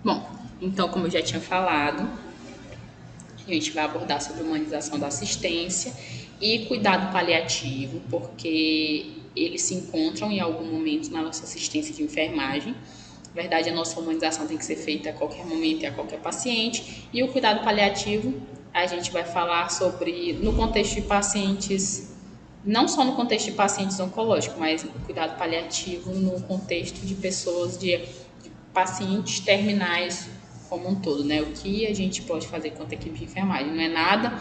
Bom, então, como eu já tinha falado, a gente vai abordar sobre humanização da assistência e cuidado paliativo, porque eles se encontram em algum momento na nossa assistência de enfermagem. Na verdade, a nossa humanização tem que ser feita a qualquer momento e a qualquer paciente. E o cuidado paliativo, a gente vai falar sobre, no contexto de pacientes, não só no contexto de pacientes oncológicos, mas o cuidado paliativo no contexto de pessoas, de pacientes terminais como um todo, né? O que a gente pode fazer quanto equipe de enfermagem. Não é nada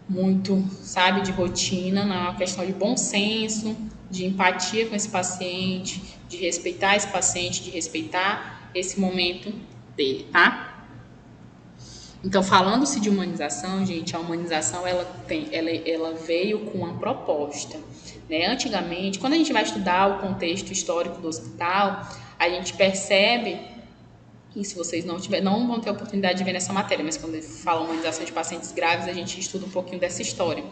muito, sabe, de rotina, não é uma questão de bom senso, de empatia com esse paciente, de respeitar esse paciente, de respeitar esse momento dele, tá? Então, falando-se de humanização, gente, a humanização ela veio com uma proposta, né? Antigamente, quando a gente vai estudar o contexto histórico do hospital, a gente percebe, e se vocês não vão ter a oportunidade de ver nessa matéria, mas quando fala humanização de pacientes graves, a gente estuda um pouquinho dessa história.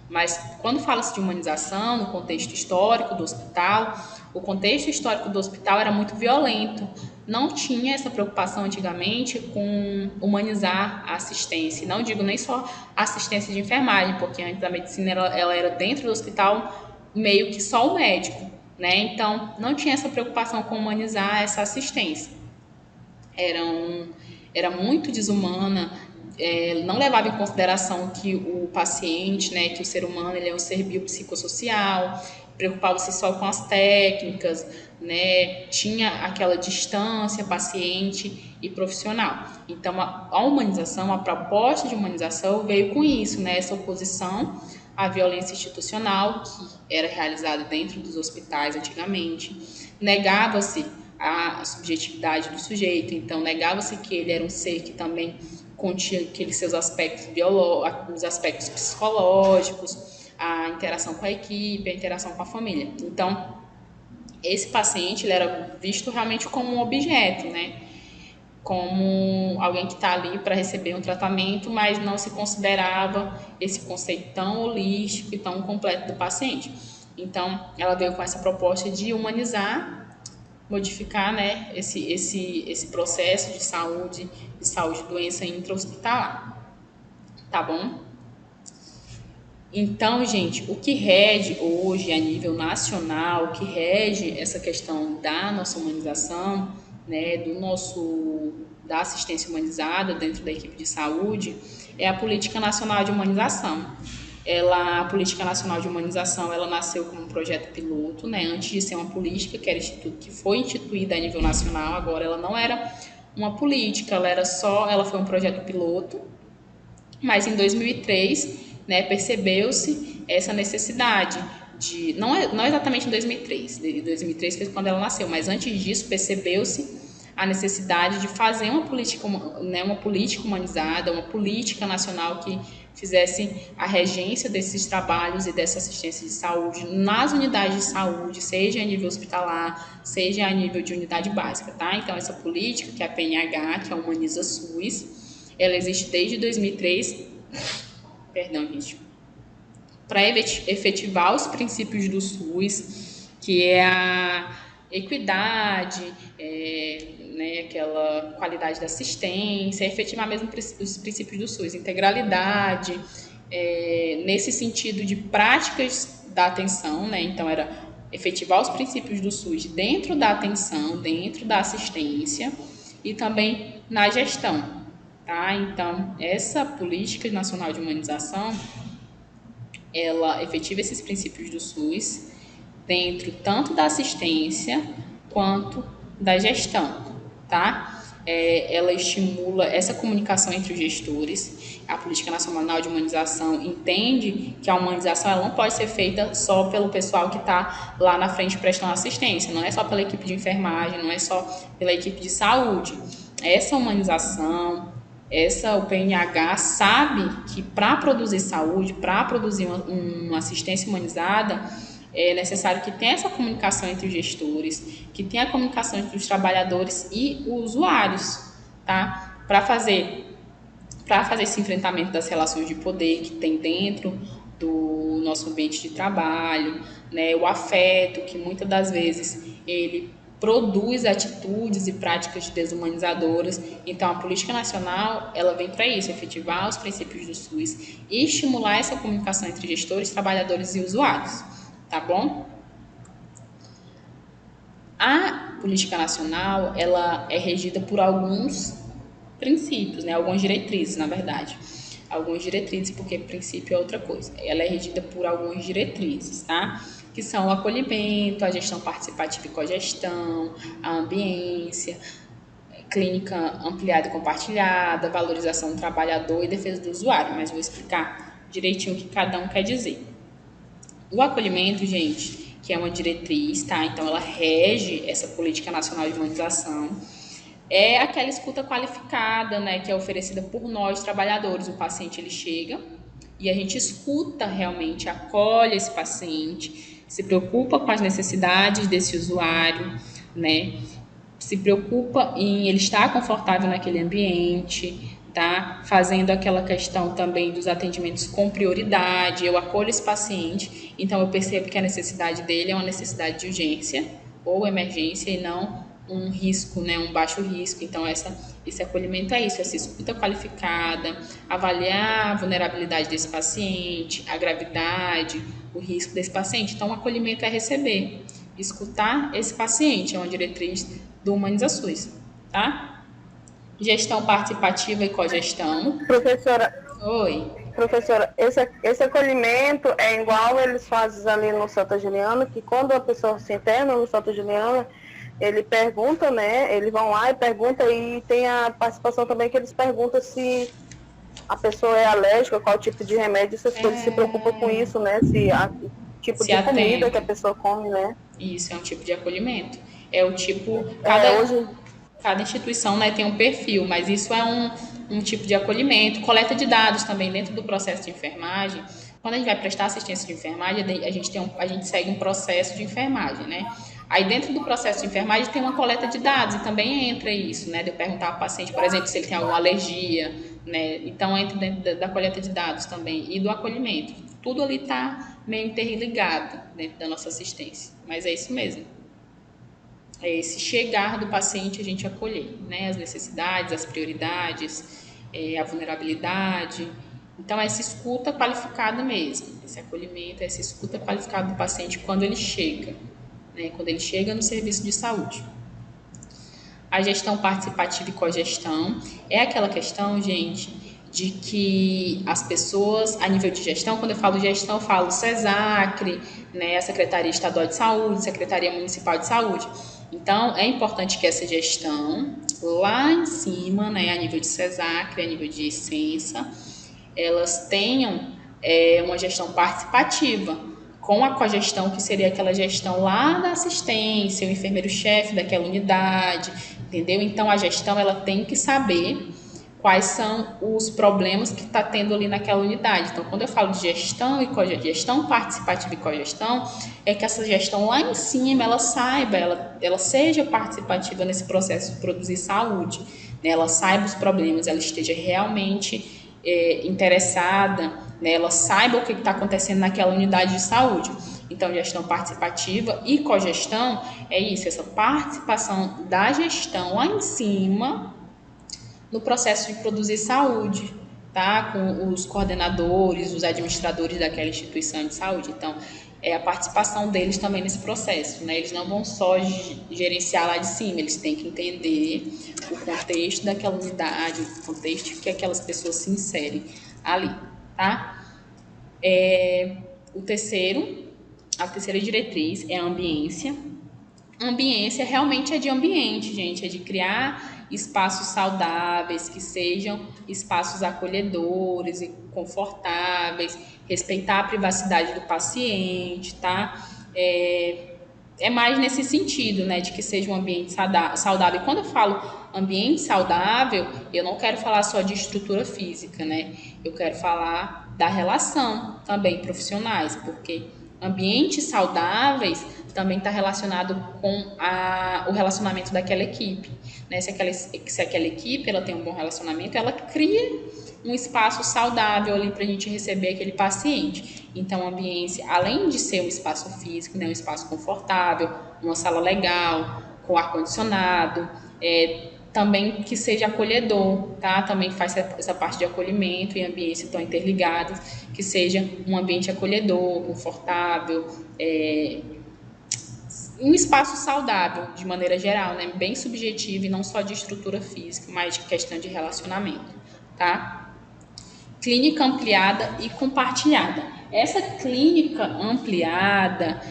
Mas quando fala-se de humanização no contexto histórico do hospital, o contexto histórico do hospital era muito violento. Não tinha essa preocupação antigamente com humanizar a assistência. Não digo nem só assistência de enfermagem, porque antes a medicina ela era dentro do hospital meio que só o médico, né? Então não tinha essa preocupação com humanizar essa assistência. Era muito desumana, não levava em consideração que o paciente, né, que o ser humano ele é um ser biopsicossocial, preocupava-se só com as técnicas, né, tinha aquela distância paciente e profissional. Então, a humanização, a proposta de humanização veio com isso, né, essa oposição à violência institucional que era realizada dentro dos hospitais antigamente, negava-se a subjetividade do sujeito, então negava-se que ele era um ser que também continha aqueles seus aspectos biológicos, os aspectos psicológicos, a interação com a equipe, a interação com a família. Então, esse paciente ele era visto realmente como um objeto, né? Como alguém que está ali para receber um tratamento, mas não se considerava esse conceito tão holístico e tão completo do paciente. Então, ela veio com essa proposta de humanizar, modificar, né, esse processo de saúde, doença intra-hospitalar, tá bom? Então, gente, o que rege hoje a nível nacional, o que rege essa questão da nossa humanização, né, da assistência humanizada dentro da equipe de saúde, é a Política Nacional de Humanização. A Política Nacional de Humanização, ela nasceu como um projeto piloto, né, antes de ser uma política, que foi instituída a nível nacional, agora ela não era uma política, ela foi um projeto piloto, mas em 2003, né, percebeu-se essa necessidade de, não exatamente em 2003, 2003 foi quando ela nasceu, mas antes disso percebeu-se a necessidade de fazer uma política humanizada, uma política nacional que fizesse a regência desses trabalhos e dessa assistência de saúde nas unidades de saúde, seja a nível hospitalar, seja a nível de unidade básica, tá? Então, essa política, que é a PNH, que é a Humaniza SUS, ela existe desde 2003, perdão, gente, para efetivar os princípios do SUS, que é a equidade, né, aquela qualidade da assistência, efetivar mesmo os princípios do SUS, integralidade, nesse sentido de práticas da atenção, né, então era efetivar os princípios do SUS dentro da atenção, dentro da assistência e também na gestão, tá? Então, essa política nacional de humanização, ela efetiva esses princípios do SUS dentro tanto da assistência quanto da gestão, tá? Ela estimula essa comunicação entre os gestores. A Política Nacional de Humanização entende que a humanização ela não pode ser feita só pelo pessoal que está lá na frente prestando assistência, não é só pela equipe de enfermagem, não é só pela equipe de saúde. Essa humanização, o PNH sabe que para produzir saúde, para produzir uma assistência humanizada, é necessário que tenha essa comunicação entre os gestores, que tenha a comunicação entre os trabalhadores e os usuários, tá? Para fazer esse enfrentamento das relações de poder que tem dentro do nosso ambiente de trabalho, né? O afeto, que muitas das vezes ele produz atitudes e práticas desumanizadoras. Então, a política nacional, ela vem para isso, efetivar os princípios do SUS e estimular essa comunicação entre gestores, trabalhadores e usuários, tá bom? A política nacional, ela é regida por alguns princípios, né? Algumas diretrizes, na verdade. Algumas diretrizes, porque princípio é outra coisa. Ela é regida por algumas diretrizes, tá? Que são o acolhimento, a gestão participativa e cogestão, a ambiência, clínica ampliada e compartilhada, valorização do trabalhador e defesa do usuário. Mas vou explicar direitinho o que cada um quer dizer. O acolhimento, gente, que é uma diretriz, tá? Então, ela rege essa política nacional de humanização. É aquela escuta qualificada, né, que é oferecida por nós, trabalhadores. O paciente, ele chega e a gente escuta realmente, acolhe esse paciente, se preocupa com as necessidades desse usuário, né? Se preocupa em ele estar confortável naquele ambiente, tá? Fazendo aquela questão também dos atendimentos com prioridade. Eu acolho esse paciente, então eu percebo que a necessidade dele é uma necessidade de urgência ou emergência e não um risco, né, um baixo risco. Então, esse acolhimento é isso, essa escuta qualificada, avaliar a vulnerabilidade desse paciente, a gravidade, o risco desse paciente. Então, o acolhimento é receber, escutar esse paciente, é uma diretriz do Humaniza SUS, tá? Gestão participativa e cogestão. Oi. Professora, esse acolhimento é igual eles fazem ali no Santa Juliana, que quando a pessoa se interna no Santa Juliana, ele pergunta, né? Eles vão lá e perguntam, e tem a participação também que eles perguntam se a pessoa é alérgica, qual tipo de remédio, essas coisas, se preocupa com isso, né? Se a tipo de comida que a pessoa come, né? Isso é um tipo de acolhimento. É o tipo, Hoje... cada instituição, né, tem um perfil, mas isso é um tipo de acolhimento. Coleta de dados também dentro do processo de enfermagem. Quando a gente vai prestar assistência de enfermagem, a gente segue um processo de enfermagem, né? Aí dentro do processo de enfermagem tem uma coleta de dados e também entra isso, né? De eu perguntar ao paciente, por exemplo, se ele tem alguma alergia, né? Então entra dentro da coleta de dados também e do acolhimento. Tudo ali está meio interligado dentro da nossa assistência, mas é isso mesmo. É esse chegar do paciente a gente acolher, né? As necessidades, as prioridades, a vulnerabilidade. Então, essa escuta qualificada mesmo, esse acolhimento, essa escuta qualificada do paciente quando ele chega, né? Quando ele chega no serviço de saúde. A gestão participativa e cogestão é aquela questão, gente, de que as pessoas, a nível de gestão, quando eu falo gestão, eu falo SESACRE, né, a Secretaria Estadual de Saúde, Secretaria Municipal de Saúde. Então, é importante que essa gestão, lá em cima, né, a nível de SESACRE, a nível de Censa, elas tenham uma gestão participativa, com a cogestão, que seria aquela gestão lá da assistência, o enfermeiro-chefe daquela unidade, entendeu? Então, a gestão, ela tem que saber quais são os problemas que está tendo ali naquela unidade. Então, quando eu falo de gestão e cogestão participativa e cogestão, é que essa gestão lá em cima, ela saiba, ela seja participativa nesse processo de produzir saúde, né? Ela saiba os problemas, ela esteja realmente interessada, né? Ela saiba o que está acontecendo naquela unidade de saúde. Então, gestão participativa e cogestão é isso, essa participação da gestão lá em cima no processo de produzir saúde, tá? Com os coordenadores, os administradores daquela instituição de saúde. Então, é a participação deles também nesse processo, né? Eles não vão só gerenciar lá de cima, eles têm que entender o contexto daquela unidade, o contexto que aquelas pessoas se inserem ali, tá? A terceira diretriz é a ambiência. A ambiência realmente é de ambiente, gente, é de criar espaços saudáveis, que sejam espaços acolhedores e confortáveis, respeitar a privacidade do paciente, tá? É mais nesse sentido, né, de que seja um ambiente saudável. E quando eu falo ambiente saudável, eu não quero falar só de estrutura física, né? Eu quero falar da relação também profissionais, porque ambientes saudáveis também está relacionado com o relacionamento daquela equipe, né? Se aquela equipe ela tem um bom relacionamento, ela cria um espaço saudável ali para a gente receber aquele paciente. Então, a ambiência, além de ser um espaço físico, né, um espaço confortável, uma sala legal, com ar-condicionado, também que seja acolhedor, tá? Também faz essa parte de acolhimento e ambientes estão interligados, que seja um ambiente acolhedor, confortável, um espaço saudável, de maneira geral, né? Bem subjetivo e não só de estrutura física, mas de questão de relacionamento, tá? Clínica ampliada e compartilhada. Essa clínica ampliada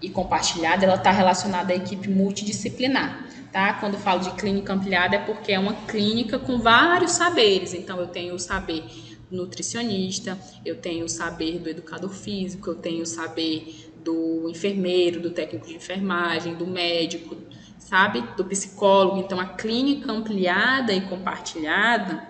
e compartilhada, ela está relacionada à equipe multidisciplinar, tá? Quando eu falo de clínica ampliada é porque é uma clínica com vários saberes. Então, eu tenho o saber nutricionista, eu tenho o saber do educador físico, eu tenho o saber do enfermeiro, do técnico de enfermagem, do médico, sabe? Do psicólogo. Então, a clínica ampliada e compartilhada,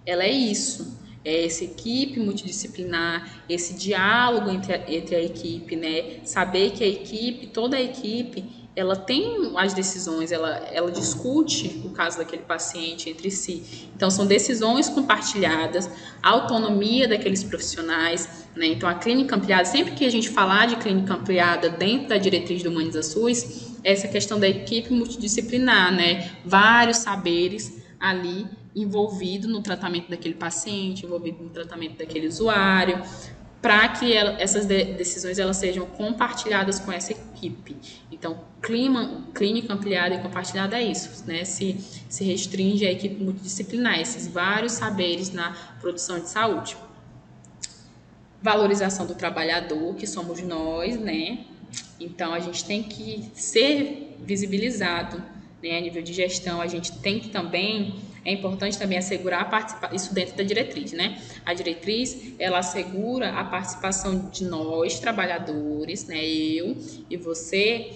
ela é isso. É essa equipe multidisciplinar, esse diálogo entre a equipe, né? Saber que a equipe, toda a equipe, ela tem as decisões, ela discute o caso daquele paciente entre si. Então, são decisões compartilhadas, autonomia daqueles profissionais, né? Então, a clínica ampliada, sempre que a gente falar de clínica ampliada dentro da diretriz do Humaniza SUS, essa questão da equipe multidisciplinar, né? Vários saberes ali envolvido no tratamento daquele paciente, envolvido no tratamento daquele usuário, para que essas decisões elas sejam compartilhadas com essa equipe. Então, clínica ampliada e compartilhada é isso, né? Se restringe à equipe multidisciplinar, esses vários saberes na produção de saúde. Valorização do trabalhador, que somos nós, né? Então, a gente tem que ser visibilizado, né? A nível de gestão, a gente tem que também... É importante também assegurar a participação, isso dentro da diretriz, né? A diretriz, ela assegura a participação de nós, trabalhadores, né? Eu e você,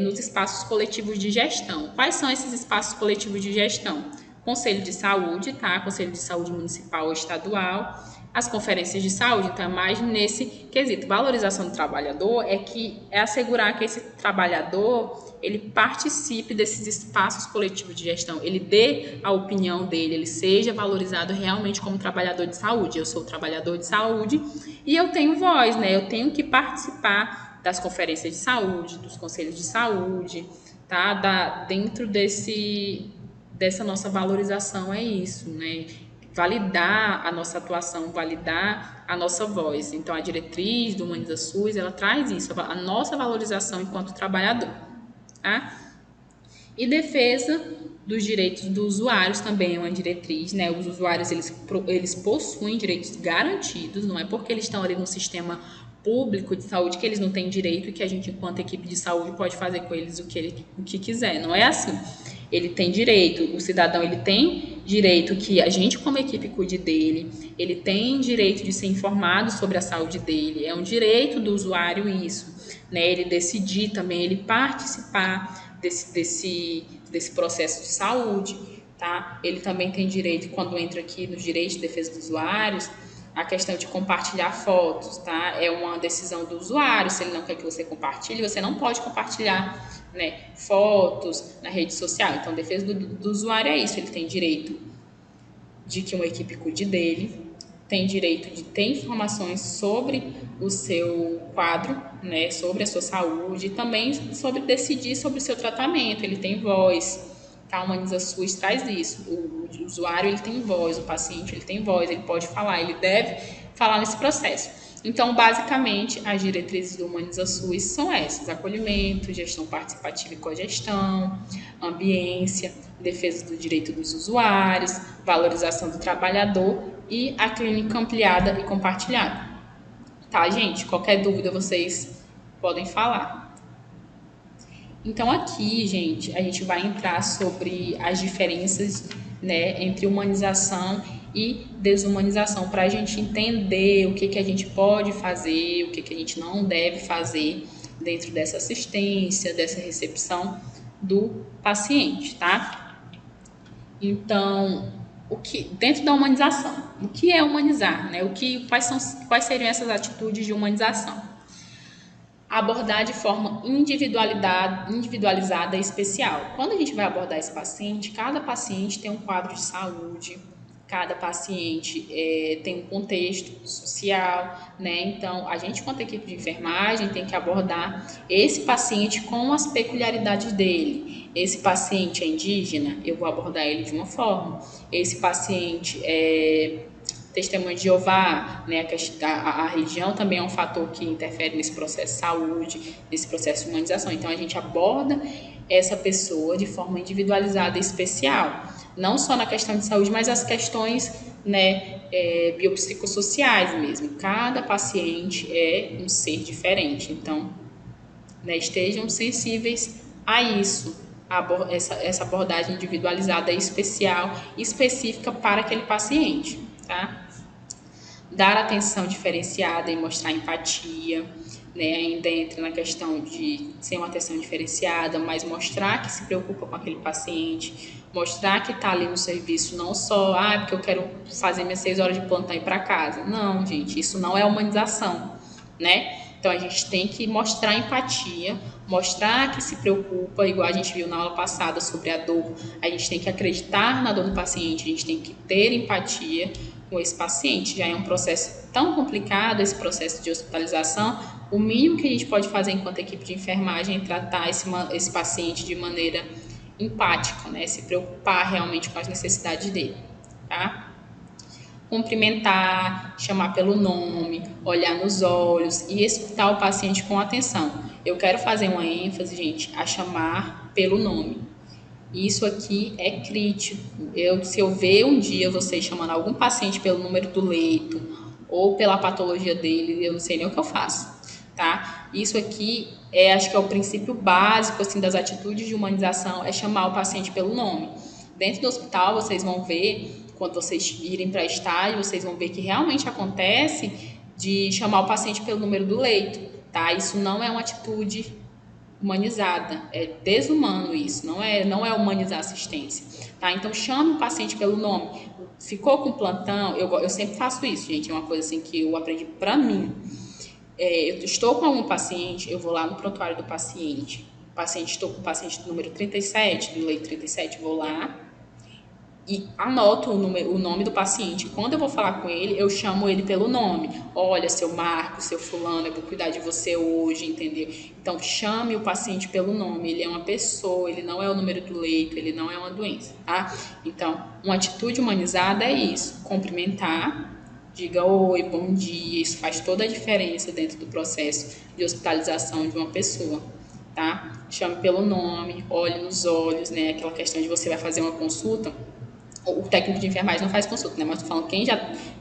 nos espaços coletivos de gestão. Quais são esses espaços coletivos de gestão? Conselho de Saúde, tá? Conselho de Saúde Municipal ou Estadual, as conferências de saúde. Então, é mais nesse quesito. Valorização do trabalhador é assegurar que esse trabalhador ele participe desses espaços coletivos de gestão, ele dê a opinião dele, ele seja valorizado realmente como trabalhador de saúde. Eu sou trabalhador de saúde e eu tenho voz, né? Eu tenho que participar das conferências de saúde, dos conselhos de saúde, tá? Dentro dessa nossa valorização é isso, né? Validar a nossa atuação, validar a nossa voz. Então, a diretriz do Humaniza SUS, ela traz isso, a nossa valorização enquanto trabalhador. Tá? E defesa dos direitos dos usuários também é uma diretriz, né? Os usuários, eles possuem direitos garantidos, não é porque eles estão ali no sistema público de saúde que eles não têm direito e que a gente, enquanto equipe de saúde, pode fazer com eles o que quiser. Não é assim. Ele tem direito, o cidadão ele tem direito que a gente como equipe cuide dele, ele tem direito de ser informado sobre a saúde dele, é um direito do usuário isso, né? Ele decidir também, ele participar desse processo de saúde, tá? Ele também tem direito, quando entra aqui nos direitos de defesa dos usuários, a questão de compartilhar fotos, tá? É uma decisão do usuário, se ele não quer que você compartilhe, você não pode compartilhar, né, fotos na rede social. Então, a defesa do usuário é isso, ele tem direito de que uma equipe cuide dele, tem direito de ter informações sobre o seu quadro, né, sobre a sua saúde e também sobre decidir sobre o seu tratamento, ele tem voz. A Humaniza SUS traz isso, o usuário ele tem voz, o paciente ele tem voz, ele pode falar, ele deve falar nesse processo. Então, basicamente, as diretrizes do Humaniza SUS são essas: acolhimento, gestão participativa e cogestão, ambiência, defesa do direito dos usuários, valorização do trabalhador e a clínica ampliada e compartilhada. Tá, gente? Qualquer dúvida vocês podem falar. Então, aqui, gente, a gente vai entrar sobre as diferenças, né, entre humanização e desumanização, para a gente entender o que a gente pode fazer, o que a gente não deve fazer dentro dessa assistência, dessa recepção do paciente, tá? Então, dentro da humanização, o que é humanizar, né? Quais seriam essas atitudes de humanização? Abordar de forma individualizada e especial. Quando a gente vai abordar esse paciente, cada paciente tem um quadro de saúde, cada paciente tem um contexto social, né? Então, a gente, quanto equipe de enfermagem, tem que abordar esse paciente com as peculiaridades dele. Esse paciente é indígena, eu vou abordar ele de uma forma. Esse paciente é testemunho de Jeová, né? A religião também é um fator que interfere nesse processo de saúde, nesse processo de humanização. Então, a gente aborda essa pessoa de forma individualizada e especial, não só na questão de saúde, mas as questões, né, biopsicossociais mesmo. Cada paciente é um ser diferente, então, né, estejam sensíveis a isso, essa abordagem individualizada e especial, específica para aquele paciente, tá? Dar atenção diferenciada e mostrar empatia, né? Ainda entra na questão de ser uma atenção diferenciada, mas mostrar que se preocupa com aquele paciente, mostrar que está ali no serviço, não só, porque eu quero fazer minhas 6 horas de plantão e ir para casa. Não, gente, isso não é humanização, né? Então, a gente tem que mostrar empatia, mostrar que se preocupa, igual a gente viu na aula passada sobre a dor. A gente tem que acreditar na dor do paciente, a gente tem que ter empatia com esse paciente. Já é um processo tão complicado, esse processo de hospitalização. O mínimo que a gente pode fazer enquanto equipe de enfermagem é tratar esse paciente de maneira empática, né? Se preocupar realmente com as necessidades dele, tá? Cumprimentar, chamar pelo nome, olhar nos olhos e escutar o paciente com atenção. Eu quero fazer uma ênfase, gente, a chamar pelo nome. Isso aqui é crítico. Se eu ver um dia vocês chamando algum paciente pelo número do leito ou pela patologia dele, eu não sei nem o que eu faço, tá? Isso aqui acho que é o princípio básico assim, das atitudes de humanização, é chamar o paciente pelo nome. Dentro do hospital, vocês vão ver, quando vocês irem para estágio, vocês vão ver que realmente acontece de chamar o paciente pelo número do leito, tá? Isso não é uma atitude humanizada, é desumano isso, não é humanizar a assistência, tá? Então, chame o paciente pelo nome. Ficou com plantão, eu sempre faço isso, gente, é uma coisa assim que eu aprendi para mim. Eu estou com algum paciente, eu vou lá no prontuário do paciente, estou com o paciente do número 37, do leito 37, vou lá e anoto o nome do paciente. Quando eu vou falar com ele, eu chamo ele pelo nome. Olha, seu Marco, seu fulano, eu vou cuidar de você hoje, entendeu? Então, chame o paciente pelo nome. Ele é uma pessoa, ele não é o número do leito, ele não é uma doença, tá? Então, uma atitude humanizada é isso. Cumprimentar, diga oi, bom dia. Isso faz toda a diferença dentro do processo de hospitalização de uma pessoa, tá? Chame pelo nome, olhe nos olhos, né? Aquela questão de você vai fazer uma consulta. O técnico de enfermagem não faz consulta, né? Mas tô falando, quem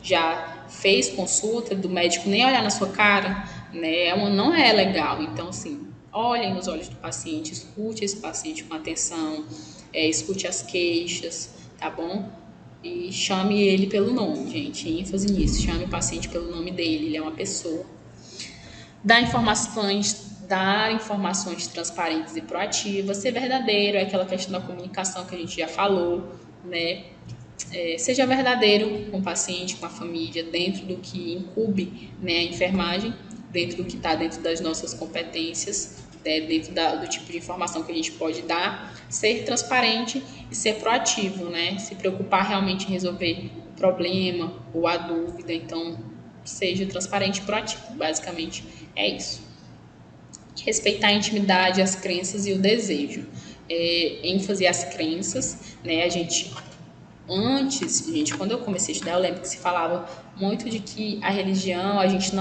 já fez consulta, do médico nem olhar na sua cara, né? Não é legal. Então, assim, olhem nos olhos do paciente, escute esse paciente com atenção, escute as queixas, tá bom? E chame ele pelo nome, gente. ênfase nisso. Chame o paciente pelo nome dele, ele é uma pessoa. Dar informações transparentes e proativas, ser verdadeiro, é aquela questão da comunicação que a gente já falou, né? Seja verdadeiro com o paciente, com a família, dentro do que incube, né, a enfermagem, dentro do que está dentro das nossas competências, dentro do tipo de informação que a gente pode dar, ser transparente e ser proativo, né? Se preocupar realmente em resolver o problema ou a dúvida. Então, seja transparente e proativo, basicamente é isso. Respeitar a intimidade, as crenças e o desejo. ênfase às crenças, né? Quando eu comecei a estudar, eu lembro que se falava muito de que a religião, a gente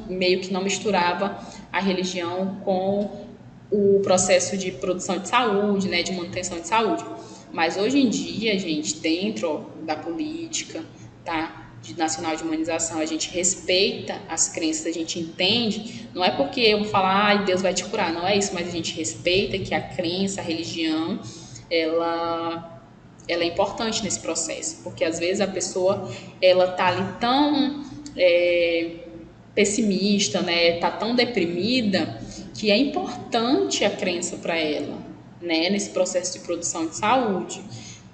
meio que não misturava a religião com o processo de produção de saúde, né, de manutenção de saúde. Mas hoje em dia, gente, dentro da política, tá, nacional de humanização, a gente respeita as crenças, a gente entende, não é porque eu vou falar, Deus vai te curar, não é isso, mas a gente respeita que a crença, a religião, ela é importante nesse processo, porque às vezes a pessoa, ela tá ali tão pessimista, né, tá tão deprimida, que é importante a crença para ela, né, nesse processo de produção de saúde.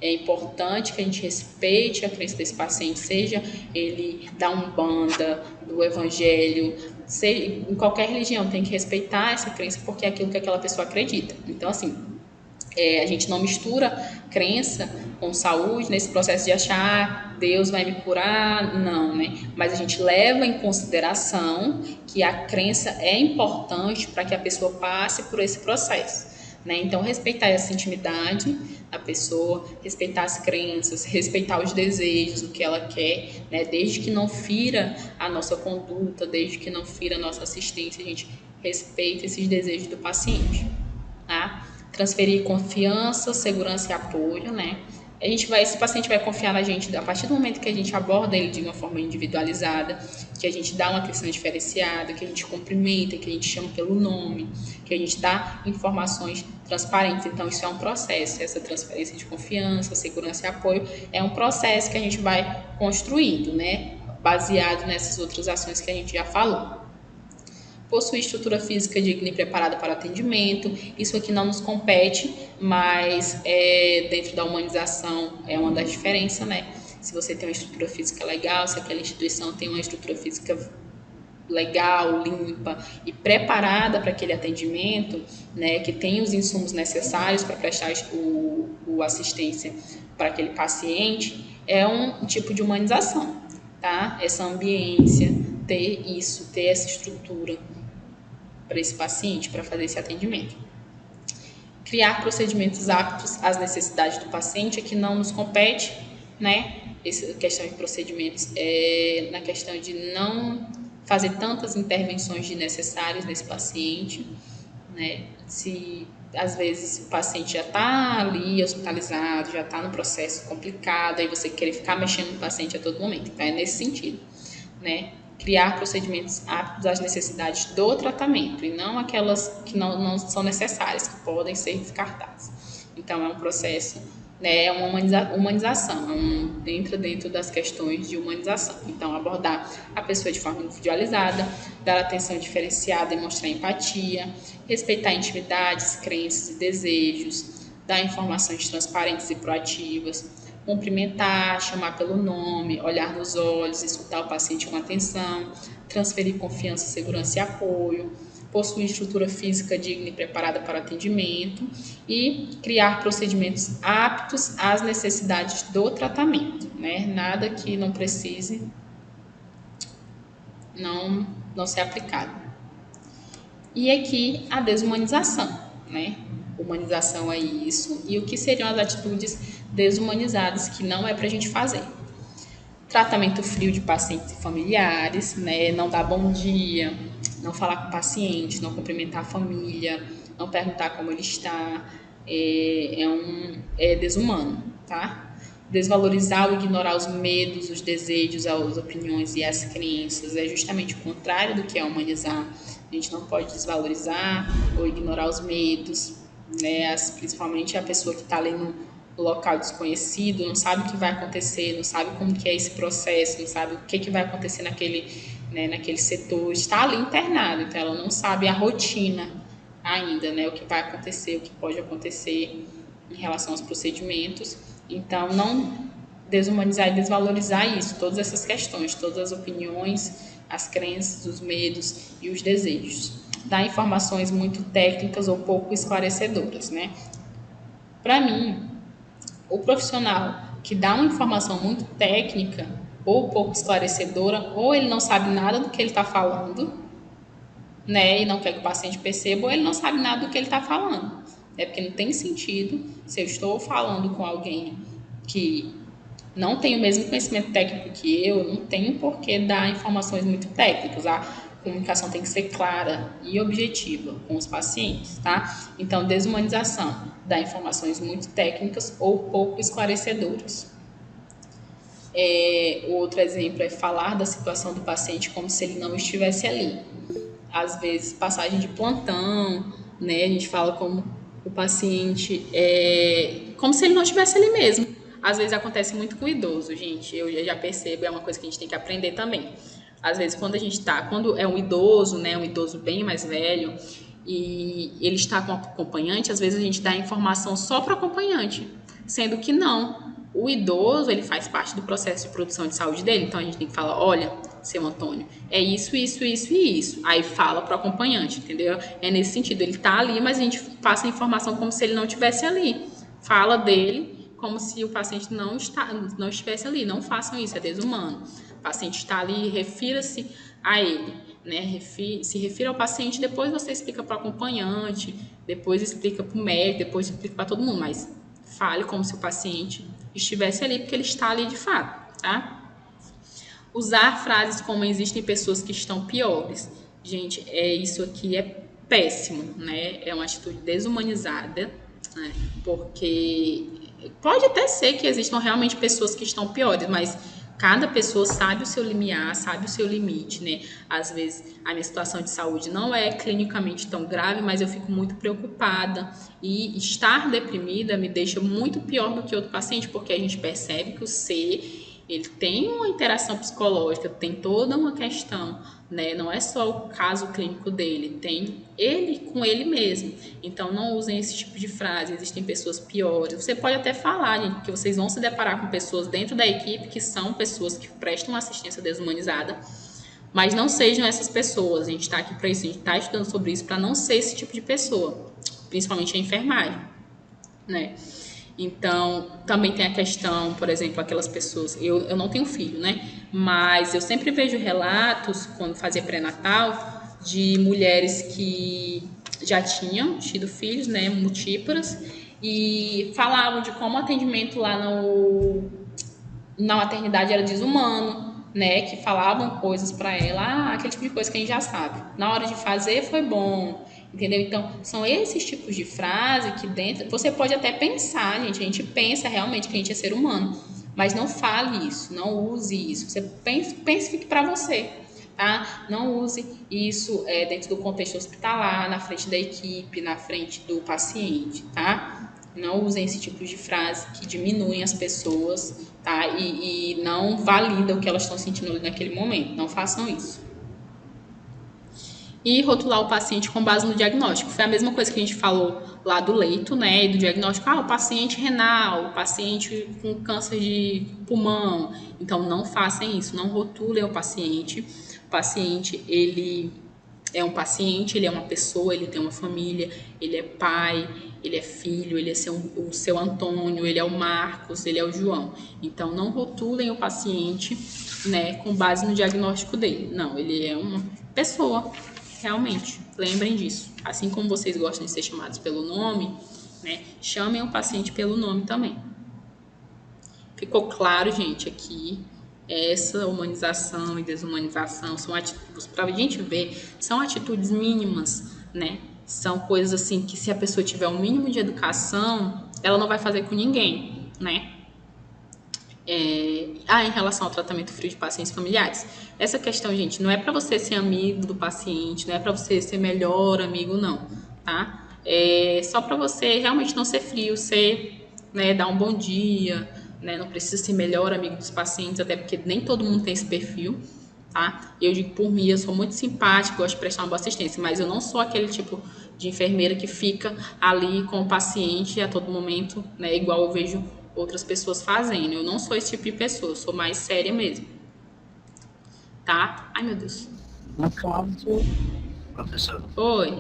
É importante que a gente respeite a crença desse paciente, seja ele da Umbanda, do Evangelho, em qualquer religião, tem que respeitar essa crença, porque é aquilo que aquela pessoa acredita. Então, assim, A gente não mistura crença com saúde nesse processo de achar Deus vai me curar, não, né? Mas a gente leva em consideração que a crença é importante para que a pessoa passe por esse processo, né? Então, respeitar essa intimidade da pessoa, respeitar as crenças, respeitar os desejos, o que ela quer, né? Desde que não fira a nossa conduta, desde que não fira a nossa assistência, a gente respeita esses desejos do paciente, tá? Transferir confiança, segurança e apoio, né? Esse paciente vai confiar na gente a partir do momento que a gente aborda ele de uma forma individualizada, que a gente dá uma atenção diferenciada, que a gente cumprimenta, que a gente chama pelo nome, que a gente dá informações transparentes. Então, isso é um processo, essa transferência de confiança, segurança e apoio é um processo que a gente vai construindo, né? Baseado nessas outras ações que a gente já falou. Possui estrutura física digna e preparada para atendimento. Isso aqui não nos compete, mas dentro da humanização é uma das diferenças, né? Se você tem uma estrutura física legal, se aquela instituição tem uma estrutura física legal, limpa e preparada para aquele atendimento, né? Que tem os insumos necessários para prestar o assistência para aquele paciente, é um tipo de humanização, tá? Essa ambiência, ter essa estrutura para esse paciente, para fazer esse atendimento. Criar procedimentos aptos às necessidades do paciente, que não nos compete, né? Essa questão de procedimentos é na questão de não fazer tantas intervenções desnecessárias nesse paciente, né? Se às vezes o paciente já está ali hospitalizado, já está no processo complicado, aí você querer ficar mexendo no paciente a todo momento. Então é nesse sentido, né? Criar procedimentos aptos às necessidades do tratamento e não aquelas que não são necessárias, que podem ser descartadas. Então, é um processo, né, é uma humanização, entra dentro das questões de humanização. Então, abordar a pessoa de forma individualizada, dar atenção diferenciada e mostrar empatia, respeitar intimidades, crenças e desejos, dar informações transparentes e proativas, cumprimentar, chamar pelo nome, olhar nos olhos, escutar o paciente com atenção, transferir confiança, segurança e apoio, possuir estrutura física digna e preparada para atendimento e criar procedimentos aptos às necessidades do tratamento, né? Nada que não precise não ser aplicado. E aqui a desumanização, né? Humanização é isso, e o que seriam as atitudes desumanizadas que não é para a gente fazer. Tratamento frio de pacientes e familiares, né? Não dar bom dia, não falar com o paciente, não cumprimentar a família, não perguntar como ele está, é desumano, tá? Desvalorizar ou ignorar os medos, os desejos, as opiniões e as crenças é justamente o contrário do que é humanizar. A gente não pode desvalorizar ou ignorar os medos, né? Principalmente a pessoa que está ali no local desconhecido, não sabe o que vai acontecer, não sabe como que é esse processo, não sabe o que vai acontecer naquele setor, está ali internado, então ela não sabe a rotina ainda, né? O que vai acontecer, o que pode acontecer em relação aos procedimentos. Então, não desumanizar e desvalorizar isso, todas essas questões, todas as opiniões, as crenças, os medos e os desejos. Dar informações muito técnicas ou pouco esclarecedoras, né? Para mim, o profissional que dá uma informação muito técnica ou pouco esclarecedora, ou ele não sabe nada do que ele está falando, né? E não quer que o paciente perceba, ou ele não sabe nada do que ele está falando. Porque não tem sentido, se eu estou falando com alguém que não tem o mesmo conhecimento técnico que eu, não tenho por que dar informações muito técnicas. A comunicação tem que ser clara e objetiva com os pacientes, tá? Então, desumanização, dar informações muito técnicas ou pouco esclarecedoras. Outro exemplo é falar da situação do paciente como se ele não estivesse ali. Às vezes, passagem de plantão, né? A gente fala como o paciente como se ele não estivesse ali mesmo. Às vezes acontece muito com o idoso, gente. Eu já percebo, é uma coisa que a gente tem que aprender também. Às vezes, quando é um idoso, né, um idoso bem mais velho, e ele está com o acompanhante, às vezes a gente dá informação só para o acompanhante, sendo que não. O idoso, ele faz parte do processo de produção de saúde dele, então a gente tem que falar, olha, seu Antônio, é isso, isso, isso e isso. Aí fala pro acompanhante, entendeu? É nesse sentido, ele tá ali, mas a gente passa a informação como se ele não estivesse ali. Fala dele como se o paciente não estivesse ali. Não façam isso, é desumano. O paciente está ali, refira-se a ele, né? Se refira ao paciente, depois você explica para o acompanhante, depois explica para o médico, depois explica para todo mundo, mas fale como se o paciente estivesse ali, porque ele está ali de fato, tá? Usar frases como existem pessoas que estão piores. Gente, isso aqui é péssimo, né? É uma atitude desumanizada, né? Porque pode até ser que existam realmente pessoas que estão piores, mas cada pessoa sabe o seu limiar, sabe o seu limite, né? Às vezes a minha situação de saúde não é clinicamente tão grave, mas eu fico muito preocupada. E estar deprimida me deixa muito pior do que outro paciente, porque a gente percebe que o ser ele tem uma interação psicológica, tem toda uma questão, né? Não é só o caso clínico dele, tem ele com ele mesmo. Então não usem esse tipo de frase, existem pessoas piores. Você pode até falar, gente, que vocês vão se deparar com pessoas dentro da equipe que são pessoas que prestam assistência desumanizada, mas não sejam essas pessoas. A gente está aqui para isso, a gente está estudando sobre isso para não ser esse tipo de pessoa, principalmente a enfermagem, né? Então, também tem a questão, por exemplo, aquelas pessoas... Eu não tenho filho, né? Mas eu sempre vejo relatos, quando fazia pré-natal, de mulheres que já tinham tido filhos, né? Multíparas, e falavam de como o atendimento lá na maternidade era desumano, né? Que falavam coisas para ela, aquele tipo de coisa que a gente já sabe. Na hora de fazer foi bom, entendeu? Então, são esses tipos de frase que dentro... Você pode até pensar, gente, a gente pensa realmente que a gente é ser humano, mas não fale isso, não use isso. Você pense e fique para você, tá? Não use isso dentro do contexto hospitalar, na frente da equipe, na frente do paciente, tá? Não usem esse tipo de frase que diminuem as pessoas, tá? E não validam o que elas estão sentindo ali naquele momento. Não façam isso. E rotular o paciente com base no diagnóstico. Foi a mesma coisa que a gente falou lá do leito, né? E do diagnóstico. O paciente renal, o paciente com câncer de pulmão. Então, não façam isso. Não rotulem o paciente. O paciente, ele é um paciente, ele é uma pessoa, ele tem uma família, ele é pai, ele é filho, ele é o seu Antônio, ele é o Marcos, ele é o João. Então, não rotulem o paciente, né, com base no diagnóstico dele. Não, ele é uma pessoa, realmente. Lembrem disso. Assim como vocês gostam de ser chamados pelo nome, né, chamem o paciente pelo nome também. Ficou claro, gente, aqui? Essa humanização e desumanização são atitudes, para a gente ver, são atitudes mínimas, né? São coisas assim que se a pessoa tiver um mínimo de educação, ela não vai fazer com ninguém, né? Em relação ao tratamento frio de pacientes familiares, essa questão, gente, não é para você ser amigo do paciente, não é para você ser melhor amigo, não, tá? É só para você realmente não ser frio, né, dar um bom dia, né? Não precisa ser melhor amigo dos pacientes, até porque nem todo mundo tem esse perfil, tá? Eu digo por mim, eu sou muito simpática, gosto de prestar uma boa assistência, mas eu não sou aquele tipo de enfermeira que fica ali com o paciente a todo momento, né? Igual eu vejo outras pessoas fazendo. Eu não sou esse tipo de pessoa, eu sou mais séria mesmo, tá? Ai, meu Deus. No caso, professor, Oi.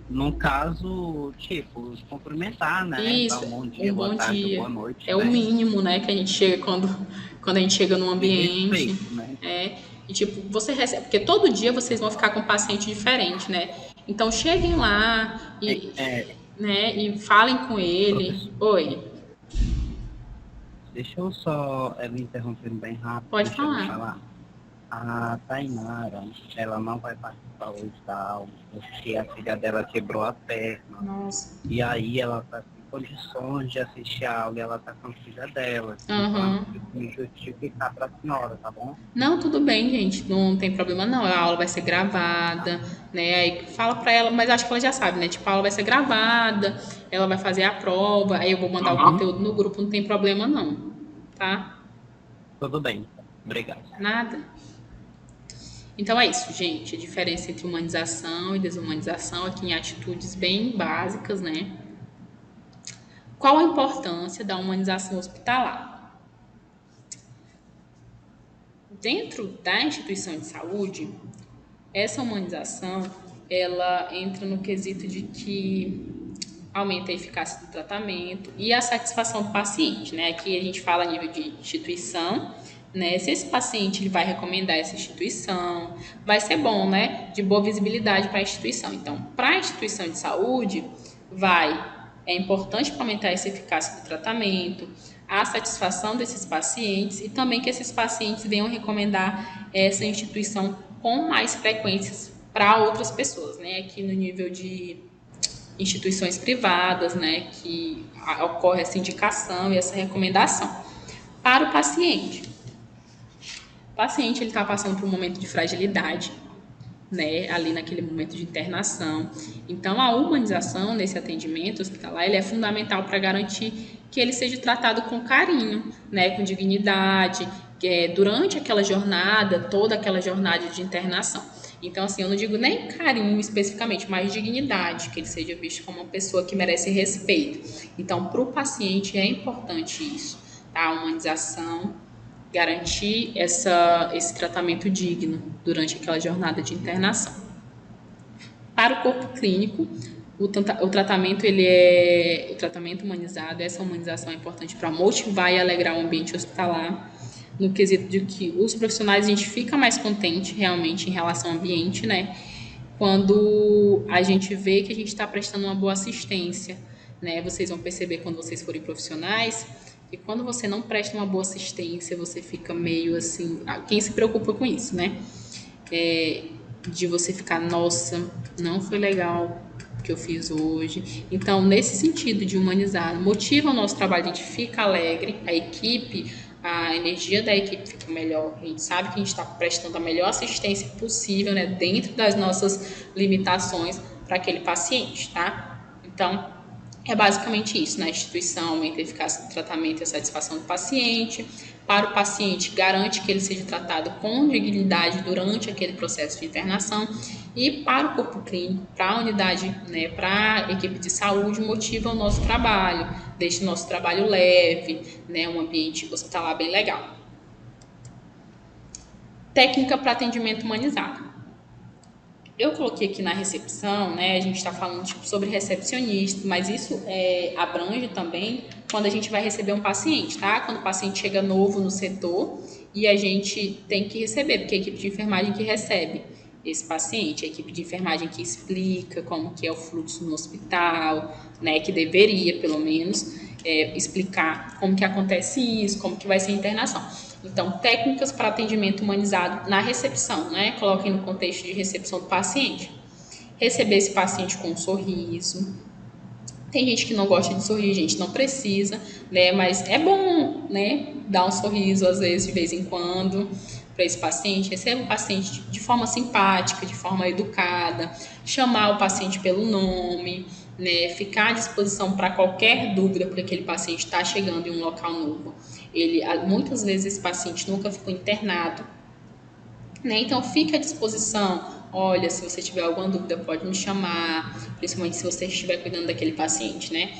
no caso, tipo, cumprimentar, né? Isso, Dar um bom dia, um boa bom tarde, dia. boa noite. É o mínimo, né, que a gente chega quando a gente chega num ambiente. Respeito, né? E tipo, você recebe, porque todo dia vocês vão ficar com um paciente diferente, né? Então cheguem lá né, e falem com ele. Professor, Oi, deixa eu só me interrompendo bem rápido. pode Deixa eu falar. falar. A Tainara, ela não vai participar hoje da aula, porque a filha dela quebrou a perna. Nossa. E aí ela tá sem condições de assistir a aula e ela tá com a filha dela. Uhum. Então, eu me justificar pra senhora, tá bom? Não, tudo bem, gente. Não tem problema não. A aula vai ser gravada, né? Aí fala pra ela, mas acho que ela já sabe, né? Tipo, a aula vai ser gravada, ela vai fazer a prova, aí eu vou mandar o conteúdo no grupo, não tem problema não, tá? Tudo bem, obrigado. Nada. Então é isso, gente. A diferença entre humanização e desumanização aqui em atitudes bem básicas, né? Qual a importância da humanização hospitalar? Dentro da instituição de saúde, essa humanização, ela entra no quesito de que aumenta a eficácia do tratamento e a satisfação do paciente, né? Aqui a gente fala a nível de instituição, né? Se esse paciente ele vai recomendar essa instituição, vai ser bom, né? De boa visibilidade para a instituição. Então, para a instituição de saúde, é importante para aumentar essa eficácia do tratamento, a satisfação desses pacientes e também que esses pacientes venham recomendar essa instituição com mais frequências para outras pessoas, né? Aqui no nível de instituições privadas, né, que ocorre essa indicação e essa recomendação. Para o paciente ele está passando por um momento de fragilidade, né, ali naquele momento de internação. Então, a humanização nesse atendimento hospitalar, ele é fundamental para garantir que ele seja tratado com carinho, né, com dignidade, durante aquela jornada, toda aquela jornada de internação. Então, assim, eu não digo nem carinho especificamente, mas dignidade, que ele seja visto como uma pessoa que merece respeito. Então, para o paciente é importante isso, tá? A humanização, garantir esse tratamento digno durante aquela jornada de internação. Para o corpo clínico, o tratamento humanizado, essa humanização é importante para motivar e alegrar o ambiente hospitalar, no quesito de que os profissionais, a gente fica mais contente realmente em relação ao ambiente, né? Quando a gente vê que a gente está prestando uma boa assistência, né? Vocês vão perceber quando vocês forem profissionais, que quando você não presta uma boa assistência, você fica meio assim, quem se preocupa com isso, né? De você ficar, nossa, não foi legal o que eu fiz hoje. Então, nesse sentido de humanizar, motiva o nosso trabalho, a gente fica alegre, a energia da equipe fica melhor, a gente sabe que a gente está prestando a melhor assistência possível, né, dentro das nossas limitações para aquele paciente, tá? Então, é basicamente isso, né? A instituição aumenta a eficácia do tratamento e a satisfação do paciente. Para o paciente, garante que ele seja tratado com dignidade durante aquele processo de internação. E para o corpo clínico, para a unidade, né, para a equipe de saúde, motiva o nosso trabalho, deixa o nosso trabalho leve, né, um ambiente hospitalar bem legal. Técnica para atendimento humanizado. Eu coloquei aqui na recepção, né, a gente está falando sobre recepcionista, mas isso abrange também quando a gente vai receber um paciente, tá? Quando o paciente chega novo no setor e a gente tem que receber, porque é a equipe de enfermagem que recebe esse paciente, a equipe de enfermagem que explica como que é o fluxo no hospital, né, que deveria, pelo menos, explicar como que acontece isso, como que vai ser a internação. Então, técnicas para atendimento humanizado na recepção, né? Coloquem no contexto de recepção do paciente. Receber esse paciente com um sorriso. Tem gente que não gosta de sorrir, gente, não precisa, né? Mas é bom, né? Dar um sorriso, às vezes, de vez em quando, para esse paciente. Receba o paciente de forma simpática, de forma educada. Chamar o paciente pelo nome, né? Ficar à disposição para qualquer dúvida, porque aquele paciente está chegando em um local novo. Muitas vezes esse paciente nunca ficou internado, né? Então fique à disposição. Olha, se você tiver alguma dúvida, pode me chamar, principalmente se você estiver cuidando daquele paciente, né?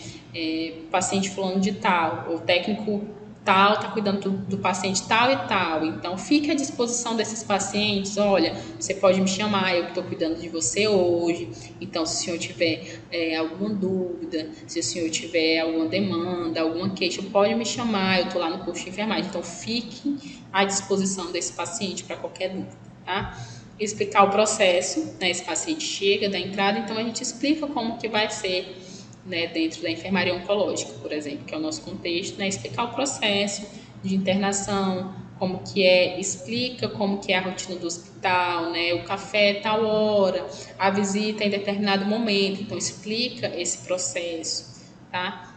Paciente fulano de tal, ou técnico tal está cuidando do paciente tal e tal. Então fique à disposição desses pacientes. Olha, você pode me chamar, eu que estou cuidando de você hoje. Então, se o senhor tiver alguma dúvida, se o senhor tiver alguma demanda, alguma queixa, pode me chamar, eu estou lá no curso de enfermagem. Então fique à disposição desse paciente para qualquer dúvida, tá? Explicar o processo, né? Esse paciente chega da entrada, então a gente explica como que vai ser, né, dentro da enfermaria oncológica, por exemplo, que é o nosso contexto, né? Explicar o processo de internação, como que explica como que é a rotina do hospital, né? O café tal hora, a visita em determinado momento, então explica esse processo, tá?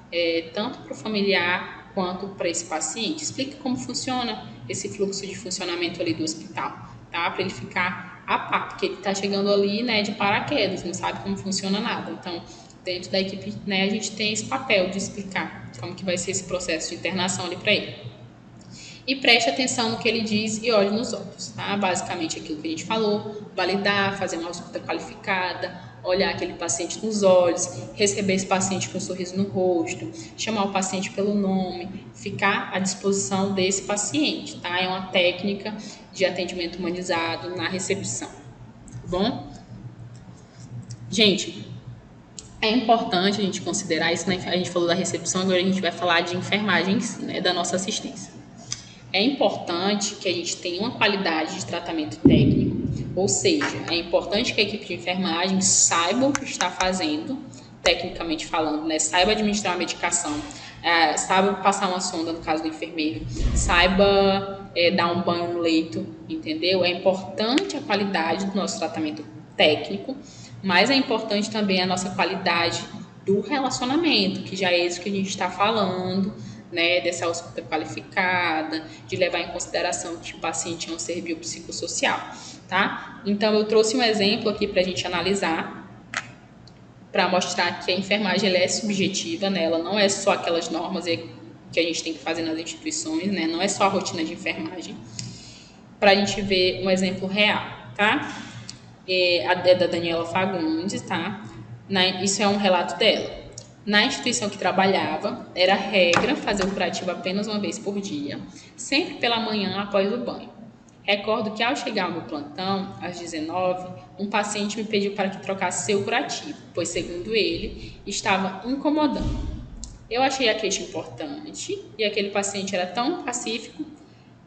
Tanto para o familiar quanto para esse paciente, explica como funciona esse fluxo de funcionamento ali do hospital, tá? Para ele ficar a par, porque ele está chegando ali, né, de paraquedas, não sabe como funciona nada, então dentro da equipe, né, a gente tem esse papel de explicar como que vai ser esse processo de internação ali para ele. E preste atenção no que ele diz e olhe nos olhos, tá? Basicamente aquilo que a gente falou, validar, fazer uma escuta qualificada, olhar aquele paciente nos olhos, receber esse paciente com um sorriso no rosto, chamar o paciente pelo nome, ficar à disposição desse paciente, tá? É uma técnica de atendimento humanizado na recepção, tá bom? Gente, é importante a gente considerar isso, né? A gente falou da recepção, agora a gente vai falar de enfermagem, né, da nossa assistência. É importante que a gente tenha uma qualidade de tratamento técnico, ou seja, é importante que a equipe de enfermagem saiba o que está fazendo, tecnicamente falando, né? Saiba administrar a medicação, saiba passar uma sonda, no caso do enfermeiro, saiba dar um banho no leito, entendeu? É importante a qualidade do nosso tratamento técnico, mas é importante também a nossa qualidade do relacionamento, que já é isso que a gente está falando, né, dessa escuta qualificada, de levar em consideração que o paciente é um ser biopsicossocial, tá? Então, eu trouxe um exemplo aqui para a gente analisar, para mostrar que a enfermagem ela é subjetiva, né? Ela não é só aquelas normas que a gente tem que fazer nas instituições, né? Não é só a rotina de enfermagem, para a gente ver um exemplo real, tá? É da Daniela Fagundes, tá? Isso é um relato dela. Na instituição que trabalhava, era regra fazer o curativo apenas uma vez por dia, sempre pela manhã após o banho. Recordo que ao chegar ao meu plantão, às 19, um paciente me pediu para que trocasse seu curativo, pois, segundo ele, estava incomodando. Eu achei a queixa importante e aquele paciente era tão pacífico,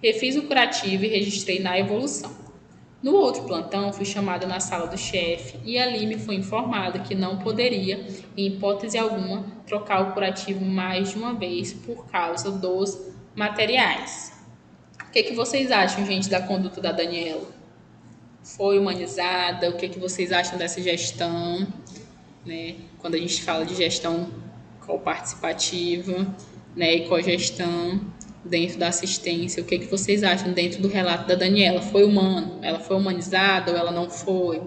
refiz o curativo e registrei na evolução. No outro plantão, fui chamada na sala do chefe e ali me foi informado que não poderia, em hipótese alguma, trocar o curativo mais de uma vez por causa dos materiais. O que vocês acham, gente, da conduta da Daniela? Foi humanizada? O que vocês acham dessa gestão? Né? Quando a gente fala de gestão coparticipativa, né, e cogestão dentro da assistência, o que vocês acham dentro do relato da Daniela? Foi humano? Ela foi humanizada ou ela não foi?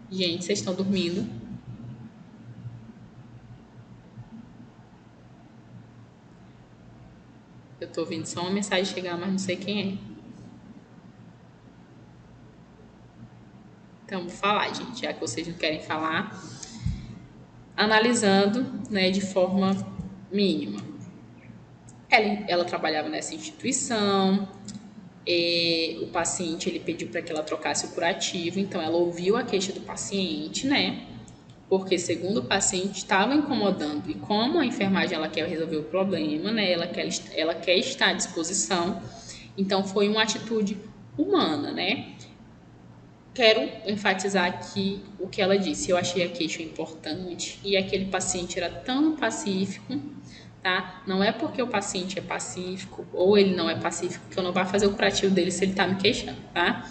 Gente, vocês estão dormindo? Eu tô ouvindo só uma mensagem chegar, mas não sei quem é. Então, vou falar, gente, já que vocês não querem falar. Analisando, né, de forma mínima. Ela trabalhava nessa instituição, o paciente ele pediu para que ela trocasse o curativo, então ela ouviu a queixa do paciente, né? Porque, segundo o paciente, estava incomodando. E como a enfermagem ela quer resolver o problema, né? Ela quer estar à disposição. Então, foi uma atitude humana, né? Quero enfatizar aqui o que ela disse. Eu achei a queixa importante e aquele paciente era tão pacífico, tá? Não é porque o paciente é pacífico ou ele não é pacífico que eu não vou fazer o curativo dele se ele tá me queixando, tá?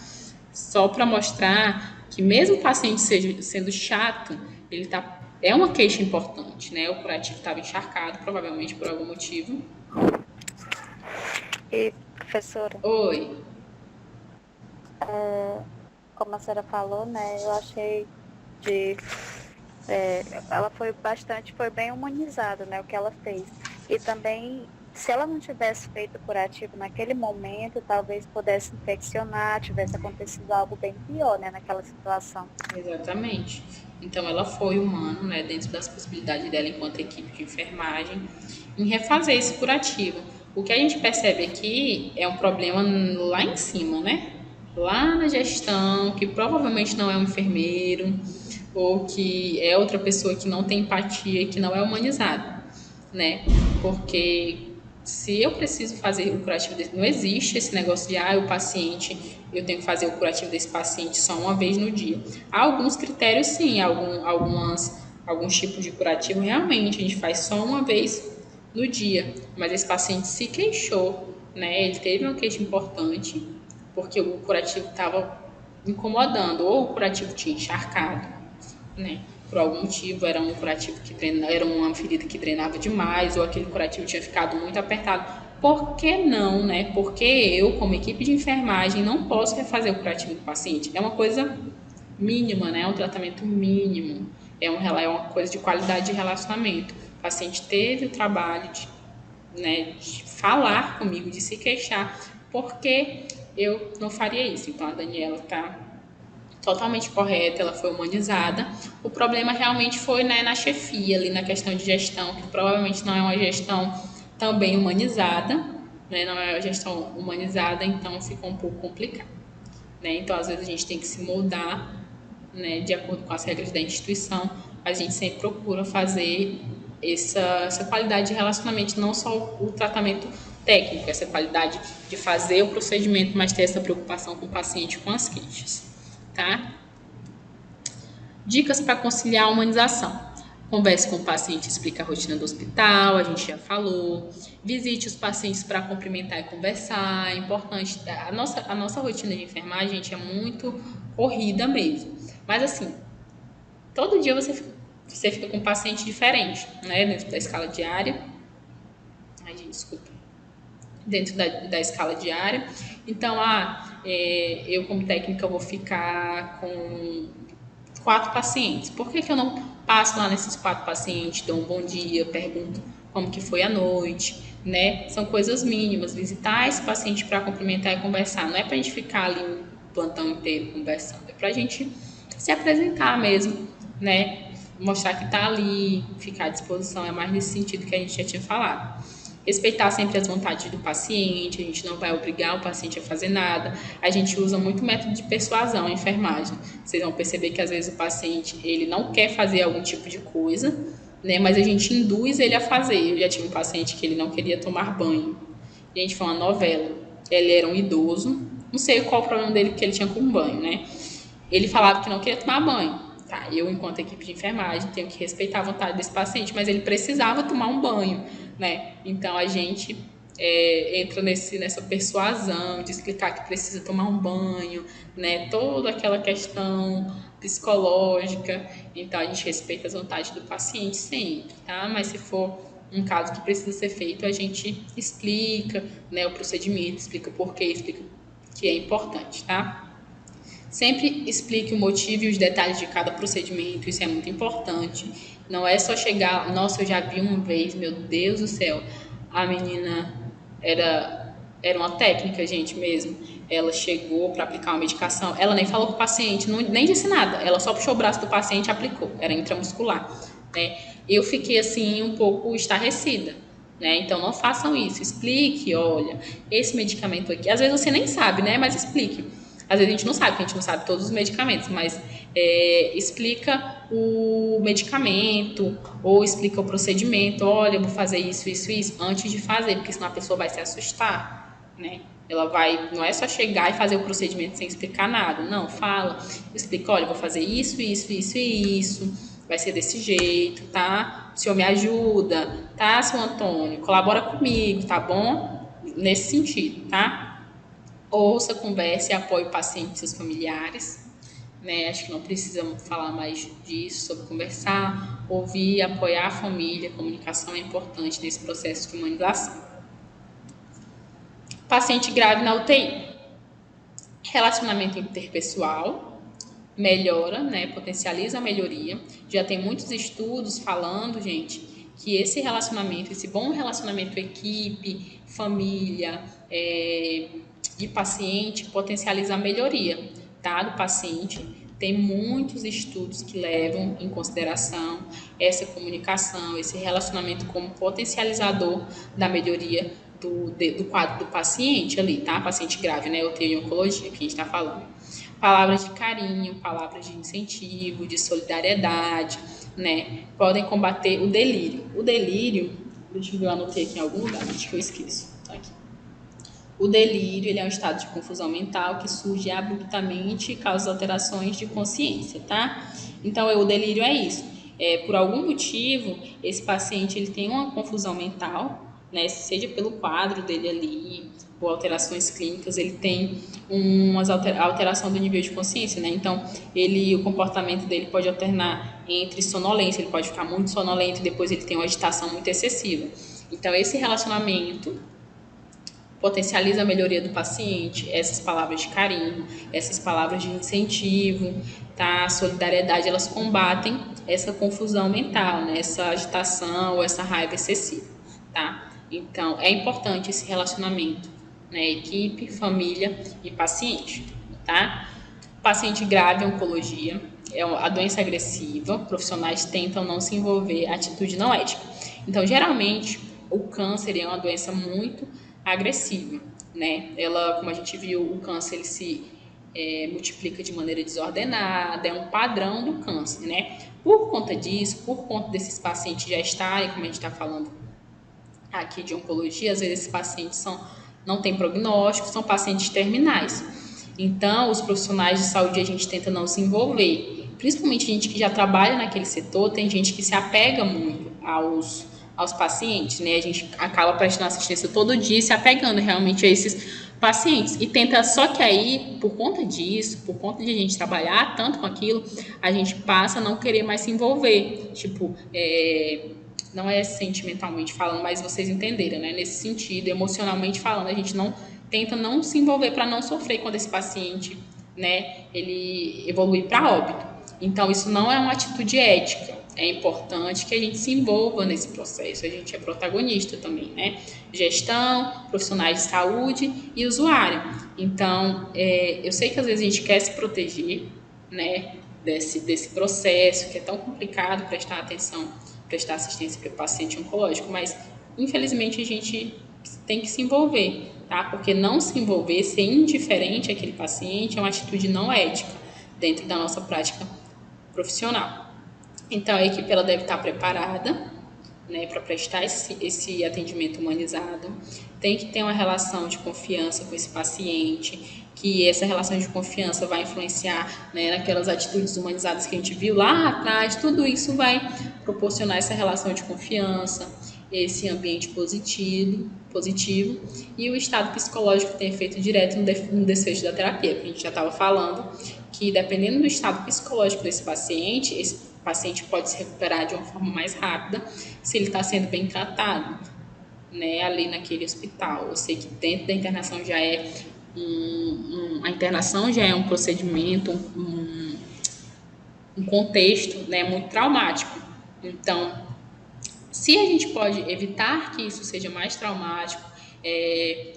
Só para mostrar que mesmo o paciente sendo chato, é uma queixa importante, né? O curativo estava encharcado, provavelmente por algum motivo. E, professora? Oi. Como a senhora falou, né, eu achei ela foi bem humanizada, né, o que ela fez. E também, se ela não tivesse feito o curativo naquele momento, talvez pudesse infeccionar, tivesse acontecido algo bem pior, né, naquela situação. Exatamente. Então, ela foi humana, né, dentro das possibilidades dela enquanto equipe de enfermagem, em refazer esse curativo. O que a gente percebe aqui é um problema lá em cima, né? Lá na gestão, que provavelmente não é um enfermeiro, ou que é outra pessoa que não tem empatia e que não é humanizada, né? Porque se eu preciso fazer o curativo desse, não existe esse negócio de o paciente, eu tenho que fazer o curativo desse paciente só uma vez no dia. Há alguns critérios, sim, alguns tipos de curativo realmente a gente faz só uma vez no dia, mas esse paciente se queixou, né? Ele teve uma queixa importante porque o curativo estava incomodando, ou o curativo tinha encharcado, né? Por algum motivo, era um curativo era uma ferida que drenava demais, ou aquele curativo tinha ficado muito apertado. Por que não, né? Porque eu, como equipe de enfermagem, não posso refazer o curativo do paciente. É uma coisa mínima, né? É um tratamento mínimo. É uma coisa de qualidade de relacionamento. O paciente teve o trabalho de falar comigo, de se queixar, porque eu não faria isso. Então, a Daniela está totalmente correta, ela foi humanizada. O problema realmente foi, né, na chefia, ali na questão de gestão, que provavelmente não é uma gestão também humanizada, né, não é uma gestão humanizada, então ficou um pouco complicado, né? Então, às vezes a gente tem que se moldar, né, de acordo com as regras da instituição, a gente sempre procura fazer essa qualidade de relacionamento, não só o tratamento técnico, essa qualidade de fazer o procedimento, mas ter essa preocupação com o paciente, com as queixas, tá? Dicas para conciliar a humanização. Converse com o paciente, explique a rotina do hospital, a gente já falou. Visite os pacientes para cumprimentar e conversar, é importante. A nossa rotina de enfermagem, gente, é muito corrida mesmo. Mas assim, todo dia você fica com um paciente diferente, né? Dentro da escala diária. Ai, gente, desculpa. Dentro da escala diária. Então, eu como técnica vou ficar com 4 pacientes. Por que eu não passo lá nesses 4 pacientes, dou um bom dia, pergunto como que foi a noite, né? São coisas mínimas. Visitar esse paciente para cumprimentar e conversar. Não é para a gente ficar ali um plantão inteiro conversando. É para a gente se apresentar mesmo, né? Mostrar que está ali, ficar à disposição. É mais nesse sentido que a gente já tinha falado. Respeitar sempre as vontades do paciente, a gente não vai obrigar o paciente a fazer nada. A gente usa muito método de persuasão em enfermagem. Vocês vão perceber que às vezes o paciente ele não quer fazer algum tipo de coisa, né? Mas a gente induz ele a fazer. Eu já tive um paciente que ele não queria tomar banho. Gente, foi uma novela. Ele era um idoso, não sei qual o problema dele que ele tinha com banho, né? Ele falava que não queria tomar banho. Tá, eu, enquanto equipe de enfermagem, tenho que respeitar a vontade desse paciente, mas ele precisava tomar um banho, né? Então, a gente entra nessa persuasão de explicar que precisa tomar um banho, né? Toda aquela questão psicológica. Então, a gente respeita as vontades do paciente sempre, tá? Mas se for um caso que precisa ser feito, a gente explica, né, o procedimento, explica o porquê, explica que é importante, tá? Sempre explique o motivo e os detalhes de cada procedimento, isso é muito importante. Não é só chegar, nossa, eu já vi uma vez, meu Deus do céu, a menina era uma técnica, gente, mesmo. Ela chegou para aplicar uma medicação, ela nem falou com o paciente, nem disse nada, ela só puxou o braço do paciente e aplicou, era intramuscular, né? Eu fiquei assim um pouco estarrecida, né? Então não façam isso, explique, olha, esse medicamento aqui, às vezes você nem sabe, né? Mas explique. Às vezes a gente não sabe, porque a gente não sabe todos os medicamentos, mas explica o medicamento ou explica o procedimento. Olha, eu vou fazer isso, isso, isso, antes de fazer, porque senão a pessoa vai se assustar, né? Ela não é só chegar e fazer o procedimento sem explicar nada. Não, fala, explica, olha, eu vou fazer isso, isso, isso e isso, vai ser desse jeito, tá? O senhor me ajuda, tá, seu Antônio? Colabora comigo, tá bom? Nesse sentido, tá? Ouça, converse e apoie o paciente e seus familiares, né? Acho que não precisamos falar mais disso, sobre conversar, ouvir, apoiar a família. A comunicação é importante nesse processo de humanização. Paciente grave na UTI. Relacionamento interpessoal melhora, né? Potencializa a melhoria. Já tem muitos estudos falando, gente, que esse relacionamento, esse bom relacionamento equipe, família, e paciente potencializa a melhoria, tá, do paciente. Tem muitos estudos que levam em consideração essa comunicação, esse relacionamento como potencializador da melhoria do quadro do paciente ali, tá? Paciente grave, né? UTI em oncologia, que a gente está falando. Palavras de carinho, palavras de incentivo, de solidariedade, né? Podem combater o delírio. O delírio, deixa eu ver, eu anotei aqui em algum lugar, acho que eu esqueço. Tá aqui. O delírio, ele é um estado de confusão mental que surge abruptamente e causa alterações de consciência, tá? Então, o delírio é isso. Por algum motivo, esse paciente ele tem uma confusão mental, né? Seja pelo quadro dele ali, ou alterações clínicas, ele tem uma alteração do nível de consciência, né? Então, o comportamento dele pode alternar entre sonolência, ele pode ficar muito sonolento e depois ele tem uma agitação muito excessiva. Então, esse relacionamento potencializa a melhoria do paciente, essas palavras de carinho, essas palavras de incentivo, tá? A solidariedade, elas combatem essa confusão mental, né? Essa agitação ou essa raiva excessiva, tá? Então, é importante esse relacionamento, né? Equipe, família e paciente, tá? Paciente grave, oncologia, a doença agressiva, profissionais tentam não se envolver, atitude não ética. Então, geralmente, o câncer é uma doença muito agressiva, né? Ela, como a gente viu, o câncer ele se multiplica de maneira desordenada, é um padrão do câncer, né? Por conta disso, por conta desses pacientes já estarem, como a gente está falando aqui de oncologia, às vezes esses pacientes não têm prognóstico, são pacientes terminais. Então, os profissionais de saúde, a gente tenta não se envolver. Principalmente a gente que já trabalha naquele setor, tem gente que se apega muito aos pacientes, né? A gente acaba prestando assistência todo dia e se apegando realmente a esses pacientes. E tenta, só que aí, por conta disso, por conta de a gente trabalhar tanto com aquilo, a gente passa a não querer mais se envolver. Tipo, não é sentimentalmente falando, mas vocês entenderam, né? Nesse sentido, emocionalmente falando, a gente tenta não se envolver para não sofrer quando esse paciente, né, ele evoluir para óbito. Então, isso não é uma atitude ética. É importante que a gente se envolva nesse processo. A gente é protagonista também, né? Gestão, profissionais de saúde e usuário. Então, eu sei que às vezes a gente quer se proteger, né, desse processo que é tão complicado, prestar atenção, prestar assistência para o paciente oncológico, mas infelizmente a gente tem que se envolver, tá? Porque não se envolver, ser indiferente àquele paciente é uma atitude não ética dentro da nossa prática profissional. Então, a equipe ela deve estar preparada, né, para prestar esse atendimento humanizado. Tem que ter uma relação de confiança com esse paciente, que essa relação de confiança vai influenciar, né, naquelas atitudes humanizadas que a gente viu lá atrás. Tudo isso vai proporcionar essa relação de confiança, esse ambiente positivo e o estado psicológico tem efeito direto no desfecho da terapia, que a gente já estava falando, que dependendo do estado psicológico desse paciente, esse paciente pode se recuperar de uma forma mais rápida se ele está sendo bem tratado, né, ali naquele hospital. Eu sei que dentro da internação já a internação já é um procedimento, um contexto, né, muito traumático. Então, se a gente pode evitar que isso seja mais traumático,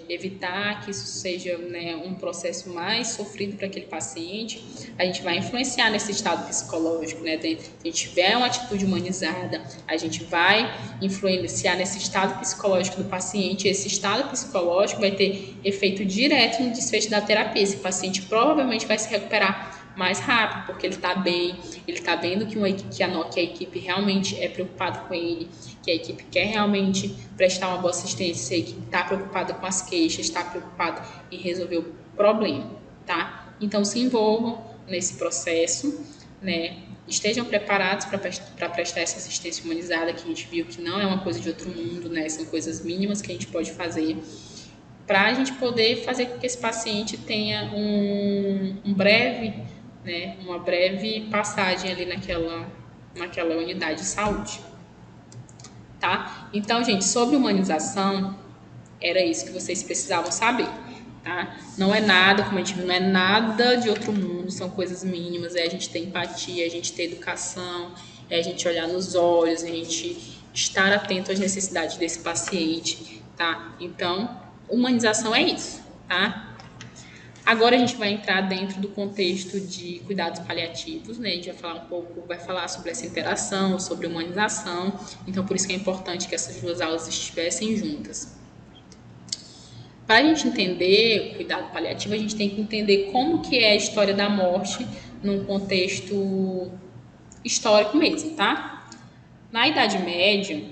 evitar que isso seja, né, um processo mais sofrido para aquele paciente, a gente vai influenciar nesse estado psicológico, né? Se a gente tiver uma atitude humanizada, a gente vai influenciar nesse estado psicológico do paciente. Esse estado psicológico vai ter efeito direto no desfecho da terapia. Esse paciente provavelmente vai se recuperar mais rápido, porque ele está bem, ele está vendo que a equipe realmente é preocupada com ele, que a equipe quer realmente prestar uma boa assistência, a equipe está preocupada com as queixas, está preocupada em resolver o problema, tá? Então, se envolvam nesse processo, né? Estejam preparados para prestar essa assistência humanizada, que a gente viu que não é uma coisa de outro mundo, né? São coisas mínimas que a gente pode fazer para a gente poder fazer com que esse paciente tenha uma breve passagem ali naquela unidade de saúde, tá? Então, gente, sobre humanização, era isso que vocês precisavam saber, tá? Não é nada, como a gente viu, não é nada de outro mundo, são coisas mínimas, a gente ter empatia, a gente ter educação, a gente olhar nos olhos, a gente estar atento às necessidades desse paciente, tá? Então, humanização é isso, tá? Agora a gente vai entrar dentro do contexto de cuidados paliativos, né? A gente vai falar sobre essa interação, sobre humanização. Então, por isso que é importante que essas duas aulas estivessem juntas. Para a gente entender o cuidado paliativo, a gente tem que entender como que é a história da morte num contexto histórico mesmo, tá? Na Idade Média,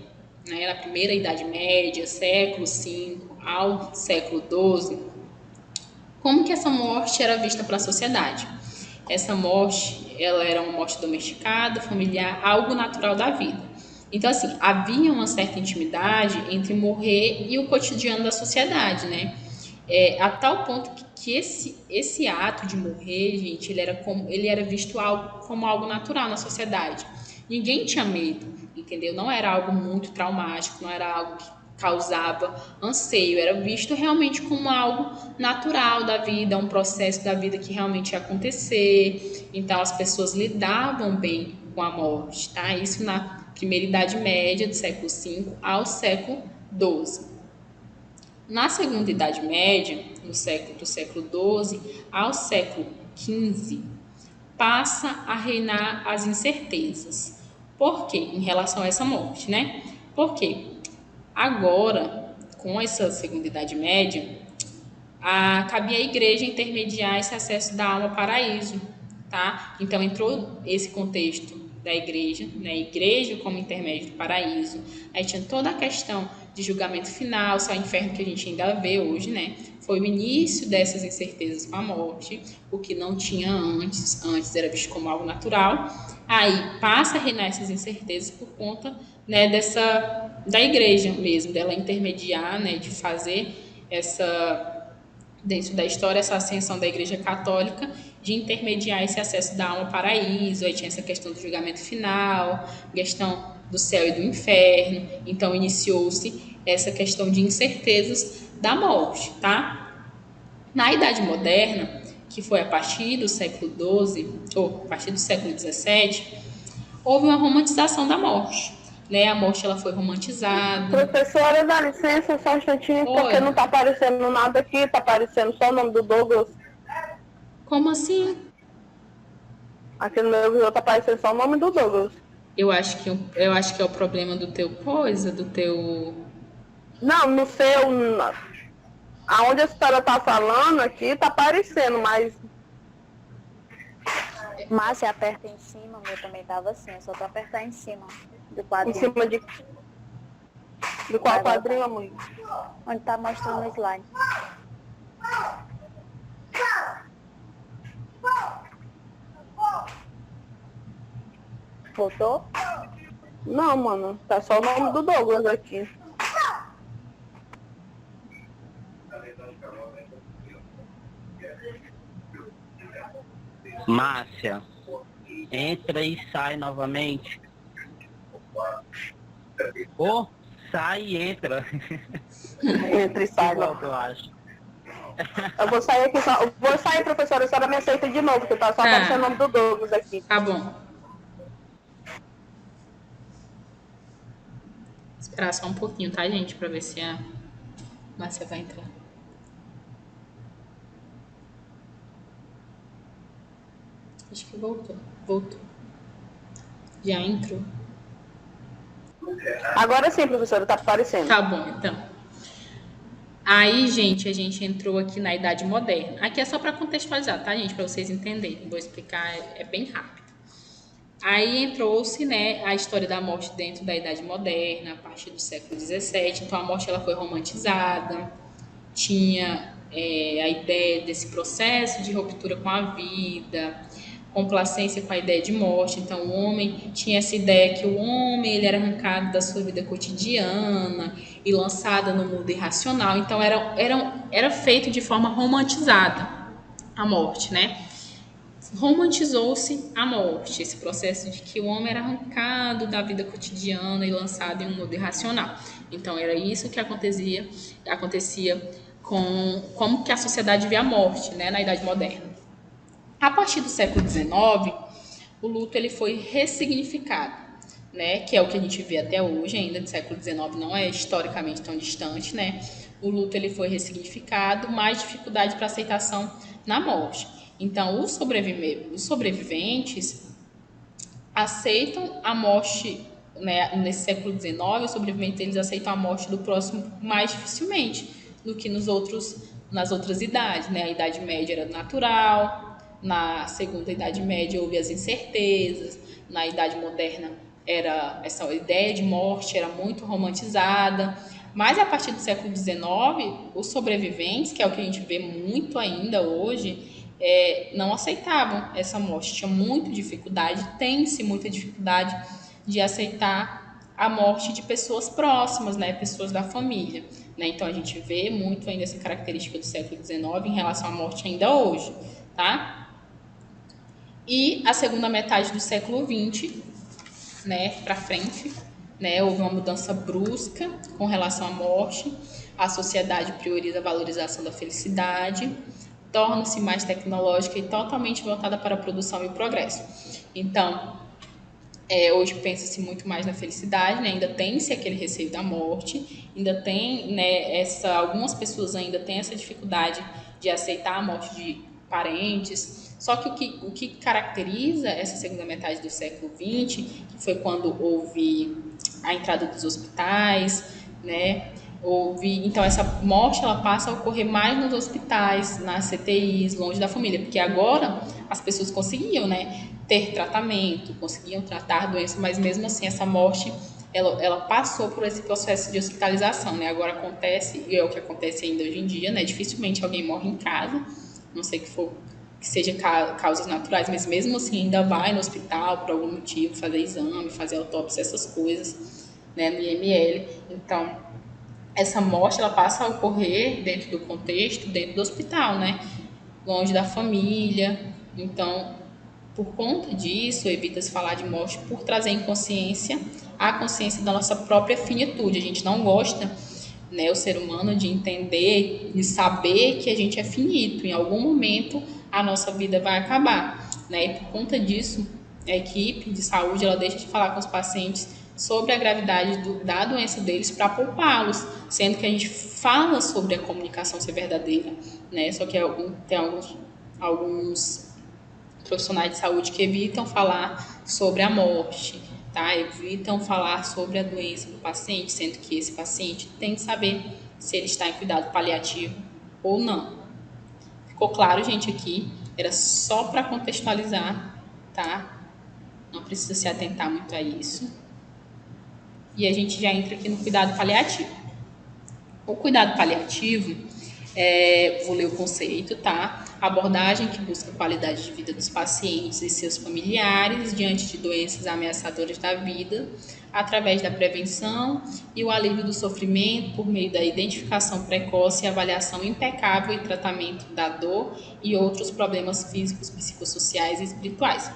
né, na primeira Idade Média, século V ao século XII, como que essa morte era vista pela sociedade? Essa morte, ela era uma morte domesticada, familiar, algo natural da vida. Então, assim, havia uma certa intimidade entre morrer e o cotidiano da sociedade, né? A tal ponto que esse ato de morrer, gente, ele era visto como algo natural na sociedade. Ninguém tinha medo, entendeu? Não era algo muito traumático, não era algo que causava anseio, era visto realmente como algo natural da vida, um processo da vida que realmente ia acontecer. Então as pessoas lidavam bem com a morte, tá? Isso na primeira Idade Média, do século V ao século XII. Na segunda Idade Média, do século XII ao século XV, passa a reinar as incertezas. Por quê? Em relação a essa morte, né? Porque agora, com essa segunda Idade Média, cabia à igreja intermediar esse acesso da alma ao paraíso, tá? Então entrou esse contexto da igreja, né? A igreja como intermédio do paraíso. Aí tinha toda a questão de julgamento final, só o inferno que a gente ainda vê hoje, né? Foi o início dessas incertezas com a morte, o que não tinha antes era visto como algo natural. Aí passa a reinar essas incertezas por conta, né, da igreja mesmo, dela intermediar, né, de fazer dentro da história, essa ascensão da Igreja Católica de intermediar esse acesso da alma ao paraíso. Aí tinha essa questão do julgamento final, questão do céu e do inferno. Então iniciou-se essa questão de incertezas da morte, tá? Na Idade Moderna, que foi a partir do século XII, ou a partir do século XVII, houve uma romantização da morte, né? A morte ela foi romantizada. Professora, dá licença só um instantinho, porque não tá aparecendo nada aqui, tá aparecendo só o nome do Douglas. Como assim? Aqui no meu visor tá aparecendo só o nome do Douglas. Eu acho que é o problema do teu coisa, do teu... Não, no seu... Aonde a senhora tá falando aqui, tá aparecendo, mas... Márcia, aperta em cima, o meu também tava assim, é só tu apertar em cima do quadrinho. Em cima de qual quadrinho, amor? Onde tá mostrando o slide. Voltou? Não, mano, tá só o nome do Douglas aqui. Márcia, entra e sai novamente. Ou sai e entra. Entra e sai, não. Eu acho. Eu vou sair aqui só. Vou sair, professora, a senhora me aceita de novo, porque tá só aparecendo o nome do Douglas aqui. Tá bom. Esperar só um pouquinho, tá, gente? Pra ver se a Márcia vai entrar. Acho que voltou. Voltou. Já entrou. Agora sim, professora, tá aparecendo. Tá bom, então. Aí, gente, a gente entrou aqui na Idade Moderna. Aqui é só para contextualizar, tá, gente? Para vocês entenderem. Vou explicar, é bem rápido. Aí entrou-se, né, a história da morte dentro da Idade Moderna, a partir do século XVII. Então, a morte ela foi romantizada. Tinha a ideia desse processo de ruptura com a vida, complacência com a ideia de morte. Então, o homem tinha essa ideia que o homem ele era arrancado da sua vida cotidiana e lançado no mundo irracional. Então, era feito de forma romantizada a morte, né? Romantizou-se a morte, esse processo de que o homem era arrancado da vida cotidiana e lançado em um mundo irracional. Então, era isso que acontecia com como que a sociedade vê a morte, né, na Idade Moderna. A partir do século XIX, o luto ele foi ressignificado, né? Que é o que a gente vê até hoje, ainda do século XIX, não é historicamente tão distante, né? O luto ele foi ressignificado, mais dificuldade para aceitação na morte. Então, os sobreviventes aceitam a morte, né? Nesse século XIX, os sobreviventes eles aceitam a morte do próximo mais dificilmente do que nas outras idades, né? A Idade Média era natural. Na segunda Idade Média houve as incertezas, na Idade Moderna essa ideia de morte era muito romantizada, mas a partir do século XIX, os sobreviventes, que é o que a gente vê muito ainda hoje, não aceitavam essa morte, tinha muita dificuldade, tem-se muita dificuldade de aceitar a morte de pessoas próximas, né, pessoas da família, né? Então a gente vê muito ainda essa característica do século XIX em relação à morte ainda hoje, tá? E a segunda metade do século XX, né, para frente, né, houve uma mudança brusca com relação à morte. A sociedade prioriza a valorização da felicidade, torna-se mais tecnológica e totalmente voltada para a produção e o progresso. Então, Hoje pensa-se muito mais na felicidade, né? Ainda tem-se aquele receio da morte, ainda tem, né, algumas pessoas ainda têm essa dificuldade de aceitar a morte de parentes. Só que o que caracteriza essa segunda metade do século XX, que foi quando houve a entrada dos hospitais, né? Então essa morte ela passa a ocorrer mais nos hospitais, nas CTIs, longe da família, porque agora as pessoas conseguiam, né, ter tratamento, conseguiam tratar a doença, mas mesmo assim essa morte ela passou por esse processo de hospitalização, né? Agora acontece, e é o que acontece ainda hoje em dia, né? Dificilmente alguém morre em casa, não sei que seja causas naturais, mas mesmo assim ainda vai no hospital por algum motivo, fazer exame, fazer autópsia, essas coisas, né, no IML. Então, essa morte ela passa a ocorrer dentro do contexto, dentro do hospital, né? Longe da família. Então, por conta disso, evita-se falar de morte por trazer em consciência a consciência da nossa própria finitude. A gente não gosta, né, o ser humano, de entender e saber que a gente é finito. Em algum momento, a nossa vida vai acabar, né? E por conta disso, a equipe de saúde ela deixa de falar com os pacientes sobre a gravidade da doença deles para poupá-los, sendo que a gente fala sobre a comunicação ser verdadeira, né? Só que tem alguns profissionais de saúde que evitam falar sobre a morte, tá? Evitam falar sobre a doença do paciente, sendo que esse paciente tem que saber se ele está em cuidado paliativo ou não. Ficou claro, gente, aqui? Era só para contextualizar, tá? Não precisa se atentar muito a isso. E a gente já entra aqui no cuidado paliativo. O cuidado paliativo, vou ler o conceito, tá? Abordagem que busca a qualidade de vida dos pacientes e seus familiares diante de doenças ameaçadoras da vida, através da prevenção e o alívio do sofrimento por meio da identificação precoce e avaliação impecável e tratamento da dor e outros problemas físicos, psicossociais e espirituais.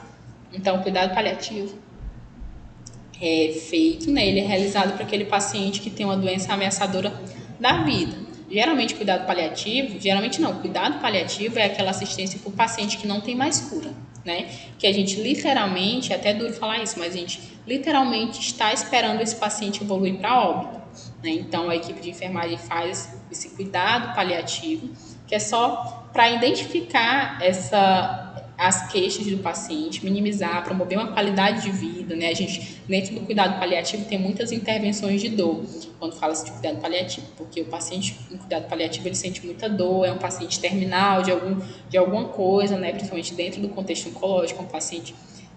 Então, o cuidado paliativo é feito, né? Ele é realizado para aquele paciente que tem uma doença ameaçadora da vida. Cuidado paliativo é aquela assistência para o paciente que não tem mais cura, né? Que a gente literalmente, é até duro falar isso, mas a gente literalmente está esperando esse paciente evoluir para óbito, né? Então a equipe de enfermagem faz esse cuidado paliativo, que é só para identificar as queixas do paciente, minimizar, promover uma qualidade de vida, né? A gente, dentro do cuidado paliativo, tem muitas intervenções de dor, quando fala-se de cuidado paliativo, porque o paciente em cuidado paliativo, ele sente muita dor, é um paciente terminal de alguma coisa, né? Principalmente dentro do contexto oncológico, é um paciente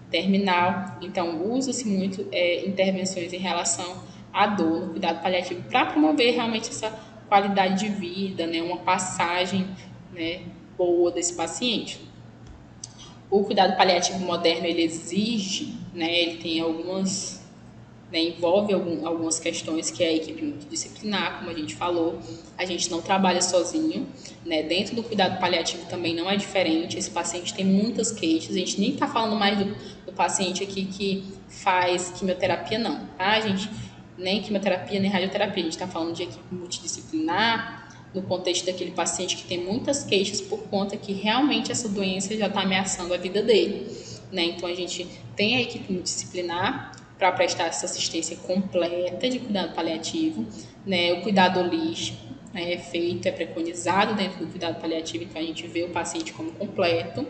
terminal, então usa-se muito intervenções em relação à dor no cuidado paliativo, para promover realmente essa qualidade de vida, né? Uma passagem, né, boa desse paciente. O cuidado paliativo moderno, ele exige, né, ele tem algumas, né, envolve algumas questões que é a equipe multidisciplinar, como a gente falou, a gente não trabalha sozinho, né, dentro do cuidado paliativo também não é diferente, esse paciente tem muitas queixas, a gente nem está falando mais do paciente aqui que faz quimioterapia não, tá, gente? Nem quimioterapia, nem radioterapia, a gente está falando de equipe multidisciplinar, no contexto daquele paciente que tem muitas queixas por conta que realmente essa doença já está ameaçando a vida dele, né? Então a gente tem a equipe multidisciplinar para prestar essa assistência completa de cuidado paliativo, né? O cuidado holístico, né, é preconizado dentro do cuidado paliativo, então a gente vê o paciente como completo,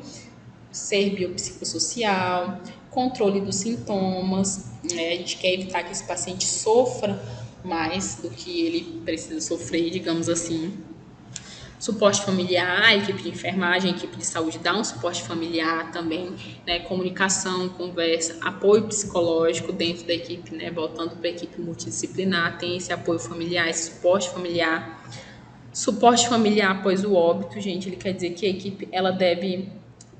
ser biopsicossocial, controle dos sintomas, né? A gente quer evitar que esse paciente sofra mais do que ele precisa sofrer, digamos assim. Suporte familiar, a equipe de enfermagem, a equipe de saúde dá um suporte familiar também, né? Comunicação, conversa, apoio psicológico dentro da equipe, né? Voltando para a equipe multidisciplinar, tem esse apoio familiar, esse suporte familiar. Suporte familiar após o óbito, gente, ele quer dizer que a equipe ela deve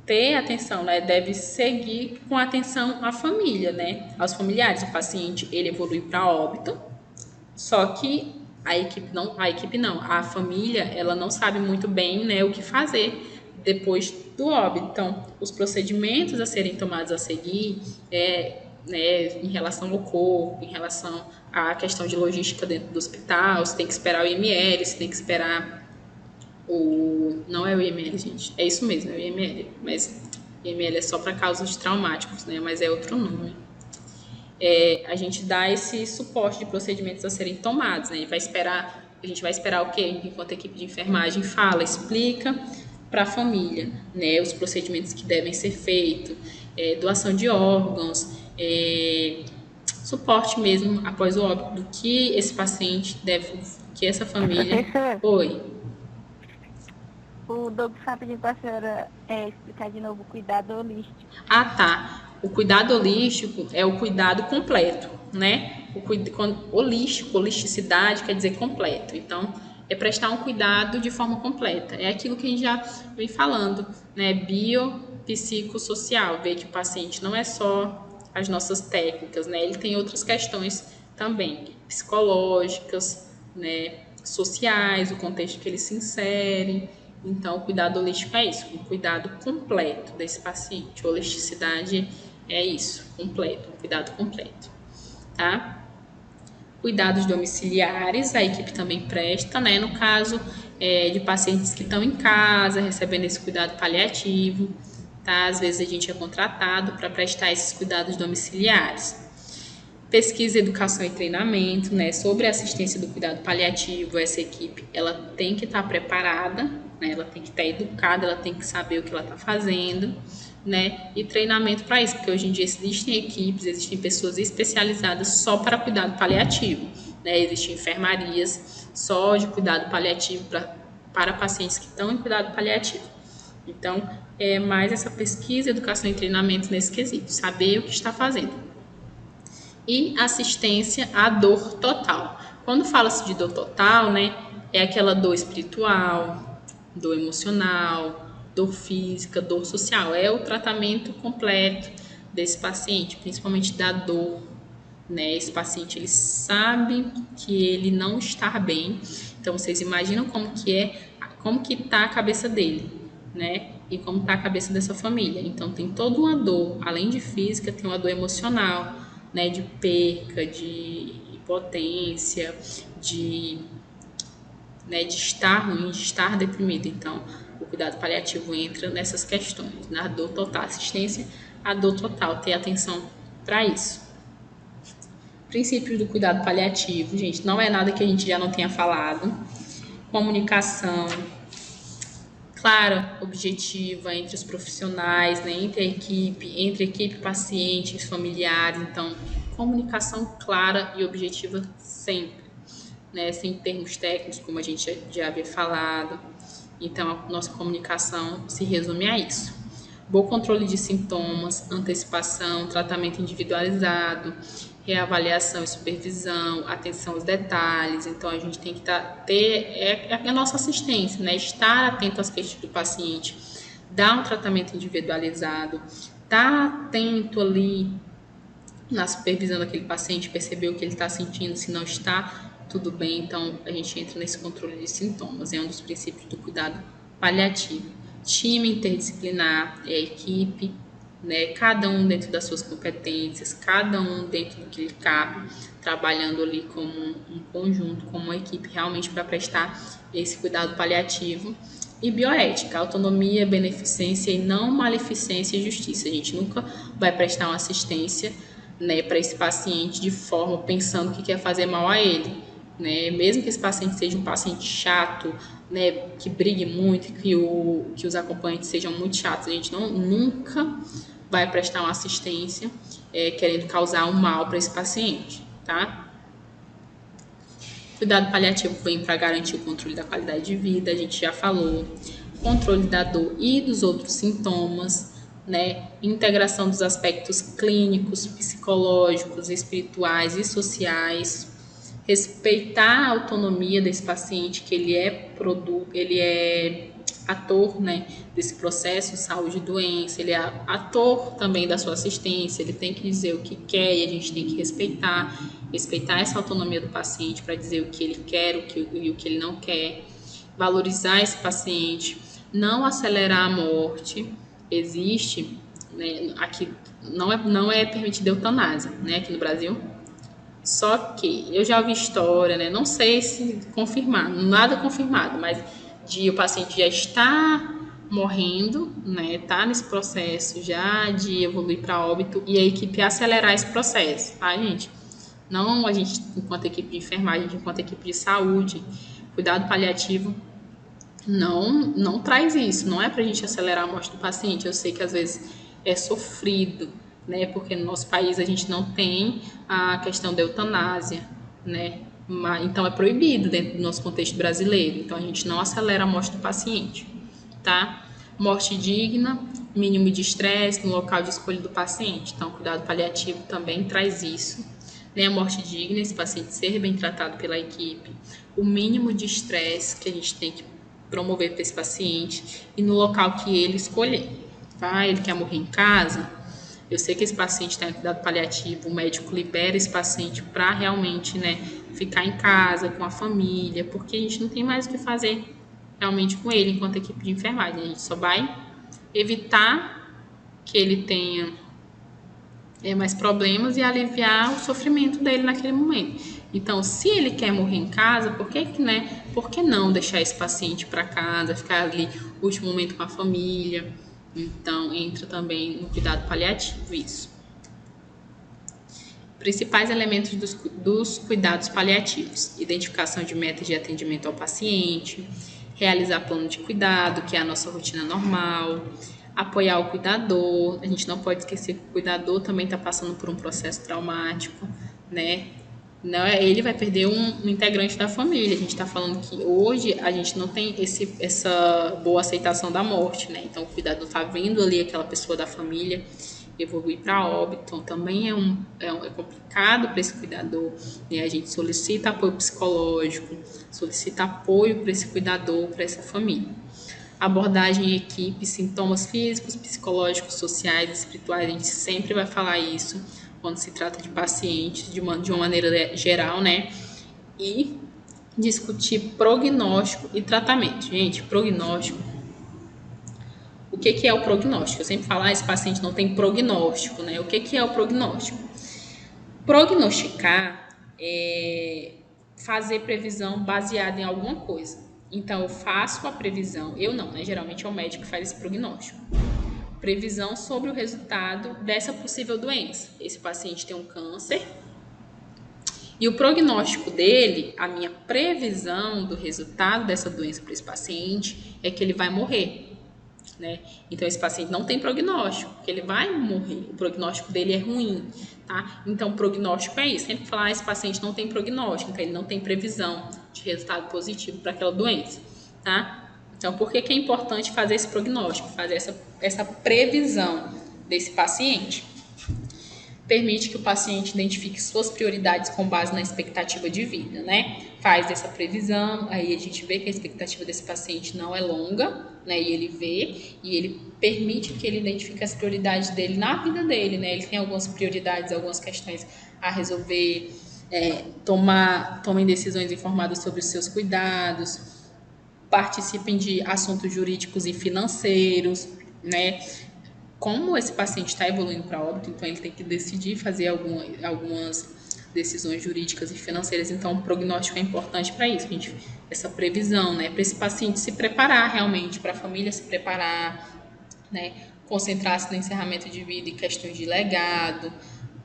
ter atenção, né? Deve seguir com atenção à família, né? Aos familiares. O paciente ele evolui para óbito, só que a família, ela não sabe muito bem, né, o que fazer depois do óbito. Então, os procedimentos a serem tomados a seguir, né, em relação ao corpo, em relação à questão de logística dentro do hospital, você tem que esperar o IML, você tem que esperar não é o IML, gente, é isso mesmo, é o IML, mas o IML é só para casos traumáticos, né, mas é outro nome. a gente dá esse suporte de procedimentos a serem tomados, né? A gente vai esperar o quê? Enquanto a equipe de enfermagem fala, explica para a família, né? Os procedimentos que devem ser feitos, doação de órgãos, suporte mesmo após o óbito do que esse paciente deve, que essa família... Oi. O Doug está pedindo para a senhora explicar de novo o cuidado holístico. Ah, tá. O cuidado holístico é o cuidado completo, né? Holístico, holisticidade quer dizer completo. Então, é prestar um cuidado de forma completa. É aquilo que a gente já vem falando, né? Biopsicossocial. Ver que o paciente não é só as nossas técnicas, né? Ele tem outras questões também, psicológicas, né? Sociais, o contexto que ele se insere. Então, o cuidado holístico é isso, um cuidado completo desse paciente. Holisticidade é isso, completo, um cuidado completo, tá? Cuidados domiciliares, a equipe também presta, né? No caso de pacientes que estão em casa, recebendo esse cuidado paliativo, tá? Às vezes a gente é contratado para prestar esses cuidados domiciliares. Pesquisa, educação e treinamento, né? Sobre a assistência do cuidado paliativo, essa equipe, ela tem que estar preparada, né? Ela tem que estar educada, ela tem que saber o que ela está fazendo, né? E treinamento para isso, porque hoje em dia existem equipes, existem pessoas especializadas só para cuidado paliativo, né? Existem enfermarias só de cuidado paliativo para pacientes que estão em cuidado paliativo. Então, é mais essa pesquisa, educação e treinamento nesse quesito, saber o que está fazendo. E assistência à dor total. Quando fala-se de dor total, né, é aquela dor espiritual, dor emocional, dor física, dor social. É o tratamento completo desse paciente, principalmente da dor, né? Esse paciente, ele sabe que ele não está bem. Então, vocês imaginam como que está a cabeça dele, né? E como está a cabeça dessa família. Então, tem toda uma dor, além de física, tem uma dor emocional, né, de perca, de impotência, de estar ruim, de estar deprimido. Então, o cuidado paliativo entra nessas questões, na dor total, assistência à dor total, ter atenção para isso. Princípios do cuidado paliativo, gente, não é nada que a gente já não tenha falado. Comunicação clara, objetiva entre os profissionais, né, entre a equipe, pacientes, familiares. Então, comunicação clara e objetiva sempre, né, sem termos técnicos, como a gente já havia falado. Então, a nossa comunicação se resume a isso. Bom controle de sintomas, antecipação, tratamento individualizado, reavaliação e supervisão, atenção aos detalhes. Então, a gente tem que ter a nossa assistência, né? Estar atento às queixas do paciente, dar um tratamento individualizado, estar atento ali na supervisão daquele paciente, perceber o que ele está sentindo, se não está tudo bem. Então, a gente entra nesse controle de sintomas. É um dos princípios do cuidado paliativo. Time interdisciplinar, é a equipe, né, cada um dentro das suas competências, cada um dentro do que lhe cabe, trabalhando ali como um conjunto, como uma equipe realmente para prestar esse cuidado paliativo. E bioética, autonomia, beneficência e não maleficência e justiça. A gente nunca vai prestar uma assistência, né, para esse paciente de forma pensando que quer fazer mal a ele, né? Mesmo que esse paciente seja um paciente chato, né, que brigue muito, que os acompanhantes sejam muito chatos, a gente nunca vai prestar uma assistência querendo causar um mal para esse paciente, tá? Cuidado paliativo vem para garantir o controle da qualidade de vida, a gente já falou, controle da dor e dos outros sintomas, né? Integração dos aspectos clínicos, psicológicos, espirituais e sociais, respeitar a autonomia desse paciente, que ele é ator, né, desse processo, saúde e doença, ele é ator também da sua assistência, ele tem que dizer o que quer e a gente tem que respeitar essa autonomia do paciente para dizer o que ele quer e o que ele não quer, valorizar esse paciente, não acelerar a morte. Existe, né, aqui não é permitida eutanásia, né, aqui no Brasil. Só que eu já ouvi história, né? Não sei se confirmado, nada confirmado, mas de o paciente já está morrendo, né? Tá nesse processo já de evoluir para óbito e a equipe acelerar esse processo, tá, gente? Não a gente, enquanto equipe de enfermagem, enquanto equipe de saúde, cuidado paliativo, não traz isso, não é pra gente acelerar a morte do paciente. Eu sei que às vezes é sofrido, né? Porque no nosso país a gente não tem a questão da eutanásia, né? Então é proibido dentro do nosso contexto brasileiro. Então a gente não acelera a morte do paciente, tá? Morte digna, mínimo de estresse no local de escolha do paciente. Então, cuidado paliativo também traz isso, né? A morte digna, esse paciente ser bem tratado pela equipe, o mínimo de estresse que a gente tem que promover para esse paciente e no local que ele escolher, tá? Ele quer morrer em casa, eu sei que esse paciente está em cuidado paliativo, o médico libera esse paciente para realmente, né, ficar em casa com a família, porque a gente não tem mais o que fazer realmente com ele enquanto equipe de enfermagem. A gente só vai evitar que ele tenha mais problemas e aliviar o sofrimento dele naquele momento. Então, se ele quer morrer em casa, por que não deixar esse paciente para casa, ficar ali o último momento com a família? Então, entra também no cuidado paliativo isso. Principais elementos dos cuidados paliativos: identificação de metas de atendimento ao paciente, realizar plano de cuidado, que é a nossa rotina normal, apoiar o cuidador. A gente não pode esquecer que o cuidador também está passando por um processo traumático, né? Não, ele vai perder um integrante da família. A gente está falando que hoje a gente não tem essa boa aceitação da morte, né? Então o cuidador está vendo ali aquela pessoa da família evoluir para óbito. Então também é complicado para esse cuidador, né? A gente solicita apoio psicológico, solicita apoio para esse cuidador, para essa família. Abordagem em equipe, sintomas físicos, psicológicos, sociais, espirituais, a gente sempre vai falar isso quando se trata de pacientes, de uma maneira geral, né? E discutir prognóstico e tratamento. Gente, prognóstico. O que é o prognóstico? Eu sempre falo, esse paciente não tem prognóstico, né? O que é o prognóstico? Prognosticar é fazer previsão baseada em alguma coisa. Então, eu faço a previsão, eu não, né? Geralmente é o médico que faz esse prognóstico. Previsão sobre o resultado dessa possível doença. Esse paciente tem um câncer e o prognóstico dele, a minha previsão do resultado dessa doença para esse paciente é que ele vai morrer, né? Então, esse paciente não tem prognóstico, porque ele vai morrer. O prognóstico dele é ruim, tá? Então, o prognóstico é isso. Sempre falar, esse paciente não tem prognóstico, então ele não tem previsão de resultado positivo para aquela doença, tá? Então, por que é importante fazer esse prognóstico, fazer essa previsão desse paciente? Permite que o paciente identifique suas prioridades com base na expectativa de vida, né? Faz essa previsão, aí a gente vê que a expectativa desse paciente não é longa, né? E ele vê, e ele permite que ele identifique as prioridades dele na vida dele, né? Ele tem algumas prioridades, algumas questões a resolver, tomem decisões informadas sobre os seus cuidados, participem de assuntos jurídicos e financeiros, né? Como esse paciente está evoluindo para óbito, então ele tem que decidir fazer algumas decisões jurídicas e financeiras. Então, o prognóstico é importante para isso, gente, essa previsão, né? Para esse paciente se preparar realmente, para a família se preparar, né? Concentrar-se no encerramento de vida e questões de legado,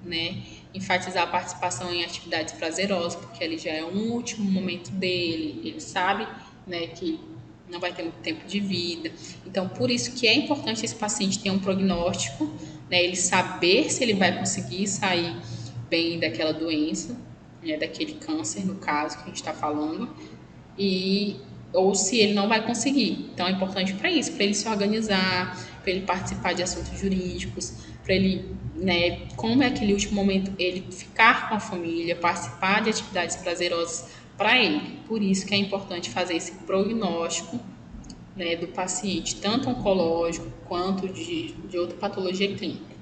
né? Enfatizar a participação em atividades prazerosas, porque ali já é um último momento dele, ele sabe, né, que não vai ter muito tempo de vida. Então, por isso que é importante esse paciente ter um prognóstico, né, ele saber se ele vai conseguir sair bem daquela doença, né, daquele câncer, no caso que a gente está falando, ou se ele não vai conseguir. Então, é importante para isso, para ele se organizar, para ele participar de assuntos jurídicos, para ele, né, como é aquele último momento, ele ficar com a família, participar de atividades prazerosas para ele. Por isso que é importante fazer esse prognóstico, né, do paciente, tanto oncológico quanto de outra patologia clínica.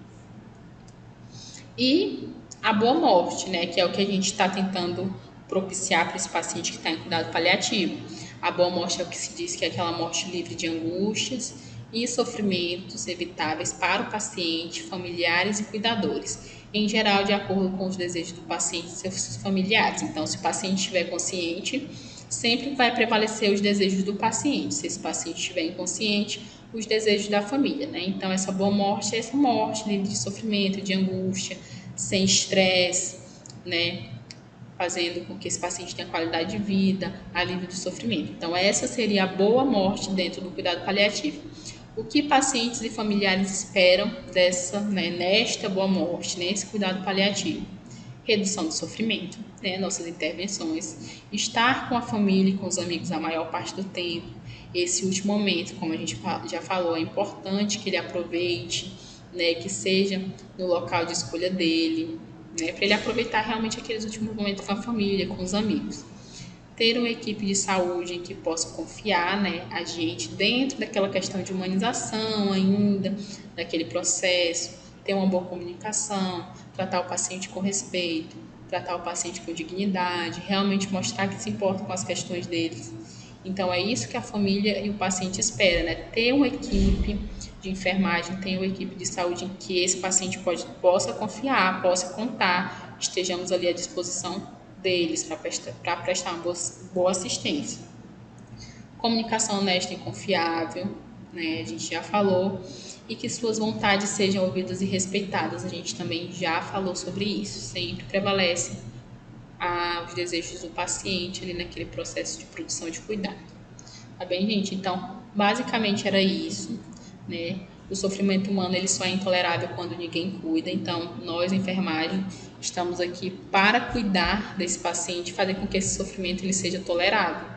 E a boa morte, né, que é o que a gente está tentando propiciar para esse paciente que está em cuidado paliativo. A boa morte é o que se diz que é aquela morte livre de angústias e sofrimentos evitáveis para o paciente, familiares e cuidadores, em geral de acordo com os desejos do paciente e seus familiares. Então, se o paciente estiver consciente, sempre vai prevalecer os desejos do paciente. Se esse paciente estiver inconsciente, os desejos da família, né? Então, essa boa morte é essa morte livre de sofrimento, de angústia, sem estresse, né? Fazendo com que esse paciente tenha qualidade de vida, alívio do sofrimento. Então, essa seria a boa morte dentro do cuidado paliativo. O que pacientes e familiares esperam dessa, né, nesta boa morte, nesse cuidado paliativo? Redução do sofrimento, né, nossas intervenções, estar com a família e com os amigos a maior parte do tempo. Esse último momento, como a gente já falou, é importante que ele aproveite, né, que seja no local de escolha dele, né, para ele aproveitar realmente aqueles últimos momentos com a família, com os amigos. Ter uma equipe de saúde em que possa confiar, né, a gente dentro daquela questão de humanização ainda, daquele processo, ter uma boa comunicação, tratar o paciente com respeito, tratar o paciente com dignidade, realmente mostrar que se importa com as questões deles. Então, é isso que a família e o paciente espera, né? Ter uma equipe de enfermagem, ter uma equipe de saúde em que esse paciente possa confiar, possa contar, estejamos ali à disposição deles para prestar uma boa assistência. Comunicação honesta e confiável, né? A gente já falou. E que suas vontades sejam ouvidas e respeitadas. A gente também já falou sobre isso. Sempre prevalece os desejos do paciente ali naquele processo de produção de cuidado. Tá bem, gente? Então, basicamente era isso, né? O sofrimento humano ele só é intolerável quando ninguém cuida. Então, nós, enfermagem, estamos aqui para cuidar desse paciente, fazer com que esse sofrimento ele seja tolerável.